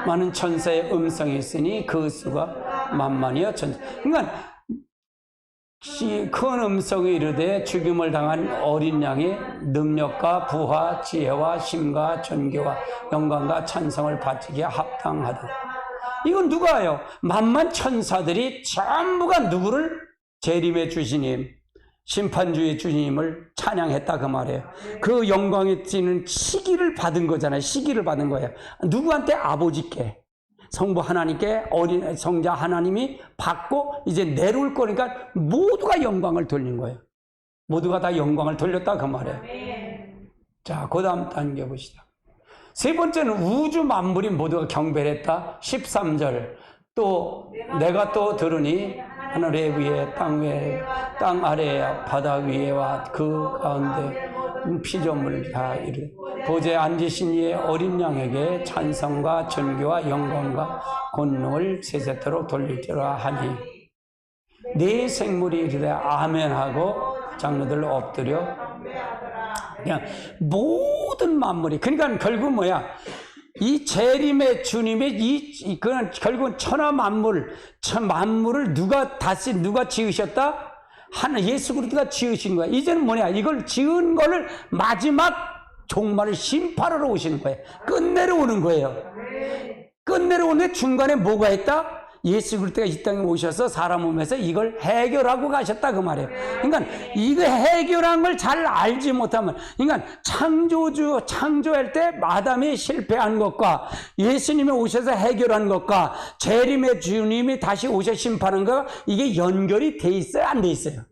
많은 천사의 음성이 있으니 그 수가 만만이여 천사. 그러니까 큰 음성이 이르되 죽임을 당한 어린 양의 능력과 부와 지혜와 힘과 존귀와 영광과 찬성을 바치기에 합당하다. 이건 누가요? 만만 천사들이 전부가 누구를? 재림의 주시님, 심판주의 주님을 찬양했다 그 말이에요. 그 영광에 찌는 시기를 받은 거잖아요. 시기를 받은 거예요. 누구한테? 아버지께, 성부 하나님께, 어린 성자 하나님이 받고 이제 내려올 거니까 모두가 영광을 돌린 거예요. 모두가 다 영광을 돌렸다 그 말이에요. 자, 그 다음 단계 보시다. 세 번째는 우주 만물이 모두가 경배를 했다. 13절 또 내가 또 들으니 하늘 위에 땅 아래 바다 위에와 그 가운데 피조물 다 이르 보좌에 앉으신 이의 어린 양에게 찬성과 존귀와 영광과 권능을 세세토록 돌릴지라 하니 네 생물이 이르되 아멘하고 장로들 엎드려 그냥 모든 만물이 그러니까 결국 뭐야? 이 재림의 주님의 그건 결국은 천하 만물을 누가 지으셨다? 예수 그리스도가 지으신 거야. 이제는 뭐냐? 이걸 지은 거를 마지막 종말을 심판하러 오시는 거예요. 끝내러 오는 거예요. 끝내러 오는데 중간에 뭐가 있다? 예수 그리스도가 이 땅에 오셔서 사람 몸에서 이걸 해결하고 가셨다 그 말이에요. 그러니까 이거 해결한 걸 잘 알지 못하면, 그러니까 창조할 때 아담이 실패한 것과 예수님이 오셔서 해결한 것과 재림의 주님이 다시 오셔 심판한 거 이게 연결이 돼 있어요, 안 돼 있어요?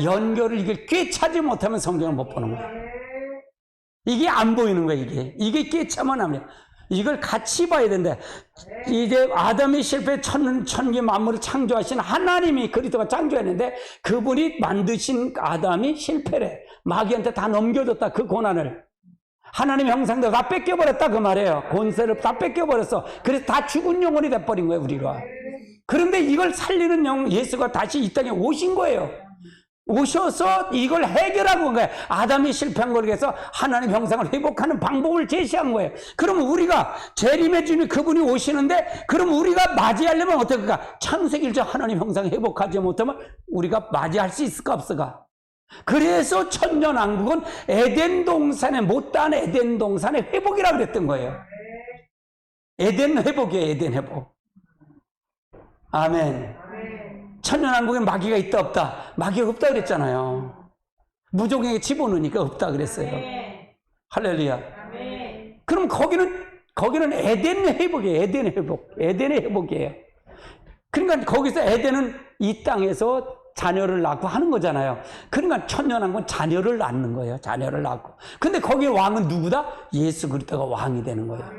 연결을 이걸 꿰차지 못하면 성경을 못 보는 거예요. 이게 안 보이는 거예요. 이게 꿰차면 안 돼요. 이걸 같이 봐야 된다. 이제 아담이 실패 천기 만물을 창조하신 하나님이 그리스도가 창조했는데 그분이 만드신 아담이 실패래. 마귀한테 다 넘겨줬다. 그 고난을. 하나님 형상도 다 뺏겨버렸다 그 말이에요. 권세를 다 뺏겨버렸어. 그래서 다 죽은 영혼이 돼버린 거예요 우리가. 그런데 이걸 살리는 예수가 다시 이 땅에 오신 거예요. 오셔서 이걸 해결하고 온 거예요. 아담이 실패한 걸 위해서 하나님 형상을 회복하는 방법을 제시한 거예요. 그럼 우리가 재림의 주님 그분이 오시는데 그럼 우리가 맞이하려면 어떻게 할까? 창세기 1장 하나님 형상 회복하지 못하면 우리가 맞이할 수 있을까 없을까? 그래서 천년왕국은 에덴 동산에 못다한 에덴 동산의 회복이라고 그랬던 거예요. 에덴 회복이에요. 에덴 회복. 아멘. 천년왕국에 마귀가 있다 없다? 마귀가 없다 그랬잖아요. 무종에게 집어넣으니까 없다 그랬어요. 할렐루야. 그럼 거기는 에덴 회복이에요. 에덴 회복. 에덴의 회복이에요. 그러니까 거기서 에덴은 이 땅에서 자녀를 낳고 하는 거잖아요. 그러니까 천년왕국은 자녀를 낳는 거예요. 자녀를 낳고. 근데 거기 왕은 누구다? 예수 그리스도가 왕이 되는 거예요.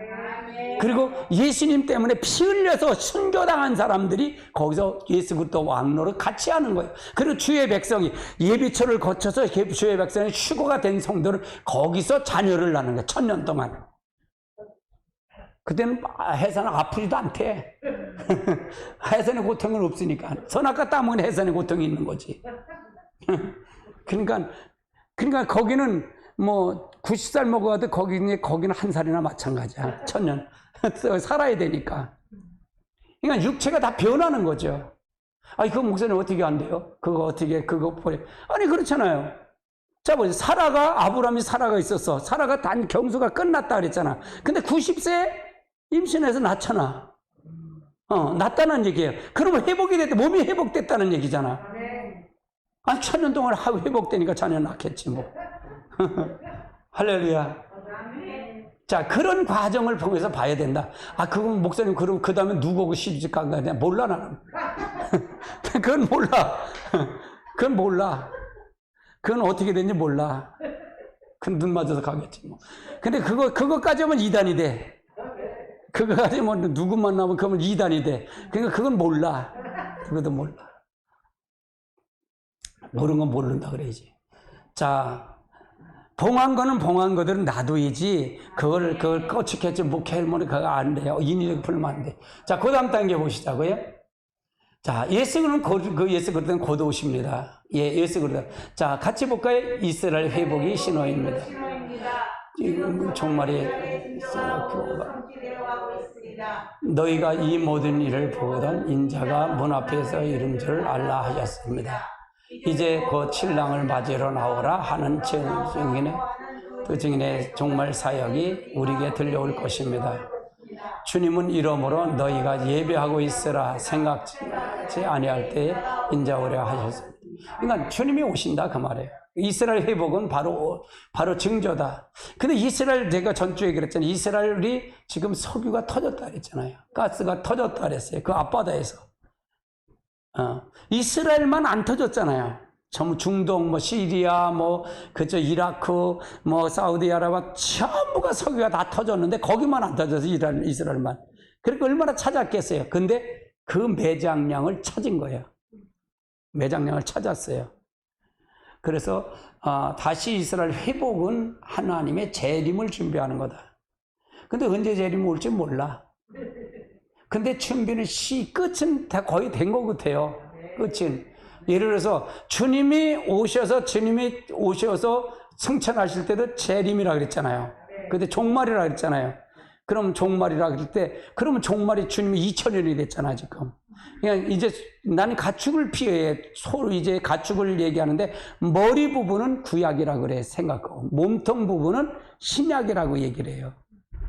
그리고 예수님 때문에 피 흘려서 순교당한 사람들이 거기서 예수 그리스도 왕노릇 같이 하는 거예요. 그리고 주의 백성이 예비처를 거쳐서 주의 백성이 휴거가 된 성도를 거기서 자녀를 낳는 거예요. 1000년 동안. 그때는 해산은 아프지도 않대. 해산의 고통은 없으니까. 선악과 땀은 해산의 고통이 있는 거지. 그러니까 거기는 뭐 90살 먹어도 거기는 한 살이나 마찬가지야. 1000년. 살아야 되니까. 그러니까 육체가 다 변하는 거죠. 아니, 그거 목사님 어떻게 안 돼요? 그거 버려. 아니, 그렇잖아요. 자, 보세요. 아브라함이 사라가 있었어. 사라가 단 경수가 끝났다 그랬잖아. 근데 90세 임신해서 낳잖아. 낳다는 얘기예요. 그러면 회복이 됐다. 몸이 회복됐다는 얘기잖아. 아니, 1000년 동안 하고 회복되니까 자녀 낳겠지, 뭐. 할렐루야. 자, 그런 과정을 통해서 봐야 된다. 그건 목사님, 그럼 그 다음에 누구하고 시집 간 거야? 몰라, 나는. 그건 몰라. 그건 몰라. 그건 어떻게 된지 몰라. 그건 눈 맞아서 가겠지, 뭐. 근데 그거까지 하면 이단이 돼. 그거까지 뭐 누구 만나면 그러면 이단이 돼. 그러니까 그건 몰라. 그것도 몰라. 모르는 건 모른다 그래야지. 자, 봉한 거는 봉한 거들은 놔둬야지. 그걸 꺼치겠지. 목회할머니 그거 안 돼요. 인위적 풀면 안 돼. 자, 그 다음 단계 보시자고요. 자, 예수 그리스도는 곧 오십니다. 예, 예수 그리스도. 자, 같이 볼까요? 이스라엘 회복이 신호입니다. 종말에 너희가 이 모든 일을 보던 인자가 문 앞에서 이른 줄 알라 하셨습니다. 이제 곧 신랑을 맞이러 나오라 하는 증인의 종말 사역이 우리에게 들려올 것입니다. 주님은 이러므로 너희가 예배하고 있으라 생각지 아니할 때에 인자오려 하셨습니다. 그러니까 주님이 오신다 그 말이에요. 이스라엘 회복은 바로 증조다. 근데 이스라엘, 제가 전주에 그랬잖아요. 이스라엘이 지금 석유가 터졌다 그랬잖아요. 가스가 터졌다 그랬어요. 그 앞바다에서. 이스라엘만 안 터졌잖아요. 전부 중동, 시리아, 이라크, 사우디아라비아 전부가 석유가 다 터졌는데 거기만 안 터져서 이스라엘만. 그러니까 얼마나 찾았겠어요. 근데 그 매장량을 찾은 거예요. 매장량을 찾았어요. 그래서 다시 이스라엘 회복은 하나님의 재림을 준비하는 거다. 근데 언제 재림이 올지 몰라. 근데 준비는 끝은 다 거의 된 것 같아요. 끝은. 예를 들어서 주님이 오셔서 승천하실 때도 재림이라 그랬잖아요. 근데 종말이라 그랬잖아요. 그럼 종말이라 그럴 때, 그러면 종말이 주님이 2000년이 됐잖아, 지금. 그냥 이제 나는 가축을 피해, 이제 가축을 얘기하는데, 머리 부분은 구약이라 그래, 생각하고. 몸통 부분은 신약이라고 얘기를 해요.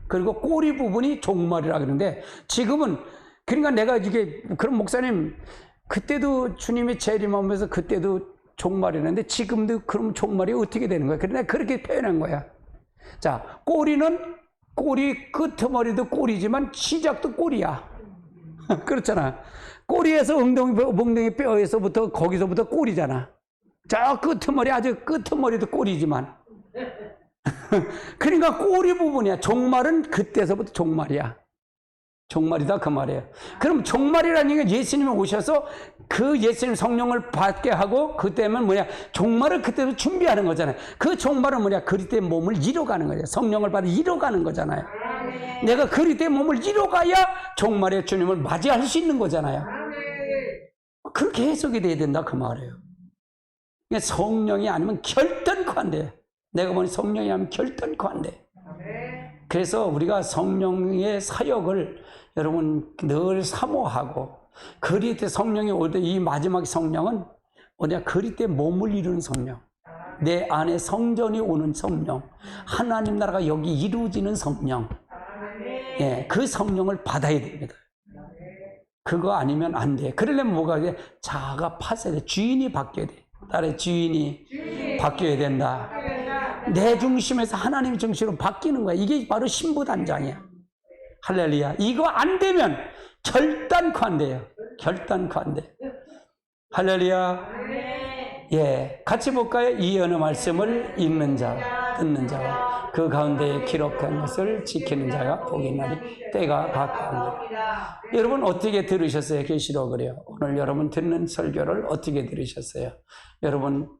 그리고 꼬리 부분이 종말이라 그러는데, 지금은, 그러니까 내가 그럼 목사님, 그때도 주님이 재림하면서 그때도 종말이었는데, 지금도 그럼 종말이 어떻게 되는 거야? 그러니까 그렇게 표현한 거야. 자, 꼬리 끄트머리도 꼬리지만 시작도 꼬리야. 그렇잖아. 꼬리에서 엉덩이 뼈에서부터 거기서부터 꼬리잖아. 저 끄트머리, 아주 끄트머리도 꼬리지만. 그러니까 꼬리 부분이야. 종말은 그때서부터 종말이야. 종말이다 그 말이에요. 그럼 종말이라는 얘기는 예수님이 오셔서 그 예수님 성령을 받게 하고 그때면 종말을 그때도 준비하는 거잖아요. 그 종말은 그리스도의 몸을 이뤄가는 거예요. 성령을 받아 이뤄가는 거잖아요. 내가 그리스도의 몸을 이뤄가야 종말의 주님을 맞이할 수 있는 거잖아요. 그렇게 해석이 돼야 된다 그 말이에요. 성령이 아니면 결단코 안 돼. 내가 보니 성령이 아니면 결단코 안 돼. 그래서 우리가 성령의 사역을 여러분 늘 사모하고, 그리스도의 성령이 올 때 이 마지막 성령은 그리스도의 몸을 이루는 성령, 내 안에 성전이 오는 성령, 하나님 나라가 여기 이루어지는 성령, 예, 그 성령을 받아야 됩니다. 그거 아니면 안 돼. 그러려면 뭐가 돼? 자아가 파쇄 돼. 주인이 바뀌어야 돼. 딸의 주인이 바뀌어야 된다. 내 중심에서 하나님 중심으로 바뀌는 거야. 이게 바로 신부단장이야. 할렐루야. 이거 안 되면 결단코 안 돼요. 결단코 안 돼. 할렐루야. 아멘. 예, 같이 볼까요? 이 어느 말씀을 읽는 자, 듣는 자와 그 가운데 기록한 것을 지키는 자가 복이 있나니 때가 가까운 거라. 여러분 어떻게 들으셨어요? 계시록을요. 오늘 여러분 듣는 설교를 어떻게 들으셨어요? 여러분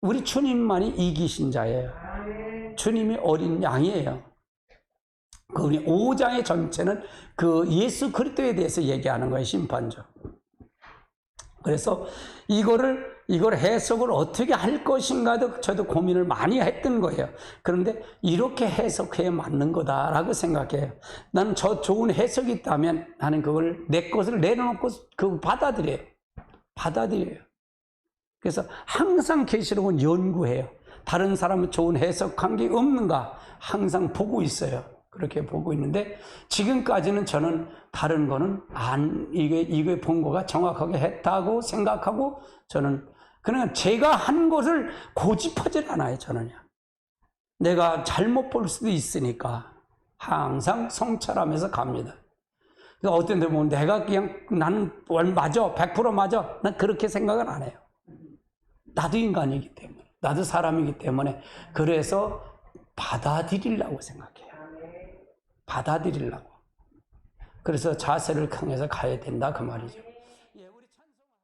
우리 주님만이 이기신 자예요. 주님이 어린 양이에요. 그 우리 5장의 전체는 그 예수 그리스도에 대해서 얘기하는 거예요. 심판적. 그래서 이걸 해석을 어떻게 할 것인가도 저도 고민을 많이 했던 거예요. 그런데 이렇게 해석해야 맞는 거다라고 생각해요. 나는 저 좋은 해석이 있다면 나는 그걸 내 것을 내려놓고 그거 받아들여요. 그래서 항상 계시록은 연구해요. 다른 사람은 좋은 해석한 게 없는가 항상 보고 있어요. 그렇게 보고 있는데 지금까지는 저는 다른 거는 이게 본 거가 정확하게 했다고 생각하고 저는 그냥 제가 한 것을 고집하질 않아요. 저는요. 내가 잘못 볼 수도 있으니까 항상 성찰하면서 갑니다. 그래서 어떤 데 보면 내가 그냥 나는 맞아 100% 맞아 난 그렇게 생각은 안 해요. 나도 인간이기 때문에 나도 사람이기 때문에 그래서 받아들이려고 생각해요. 받아들이려고. 그래서 자세를 통해서 가야 된다 그 말이죠.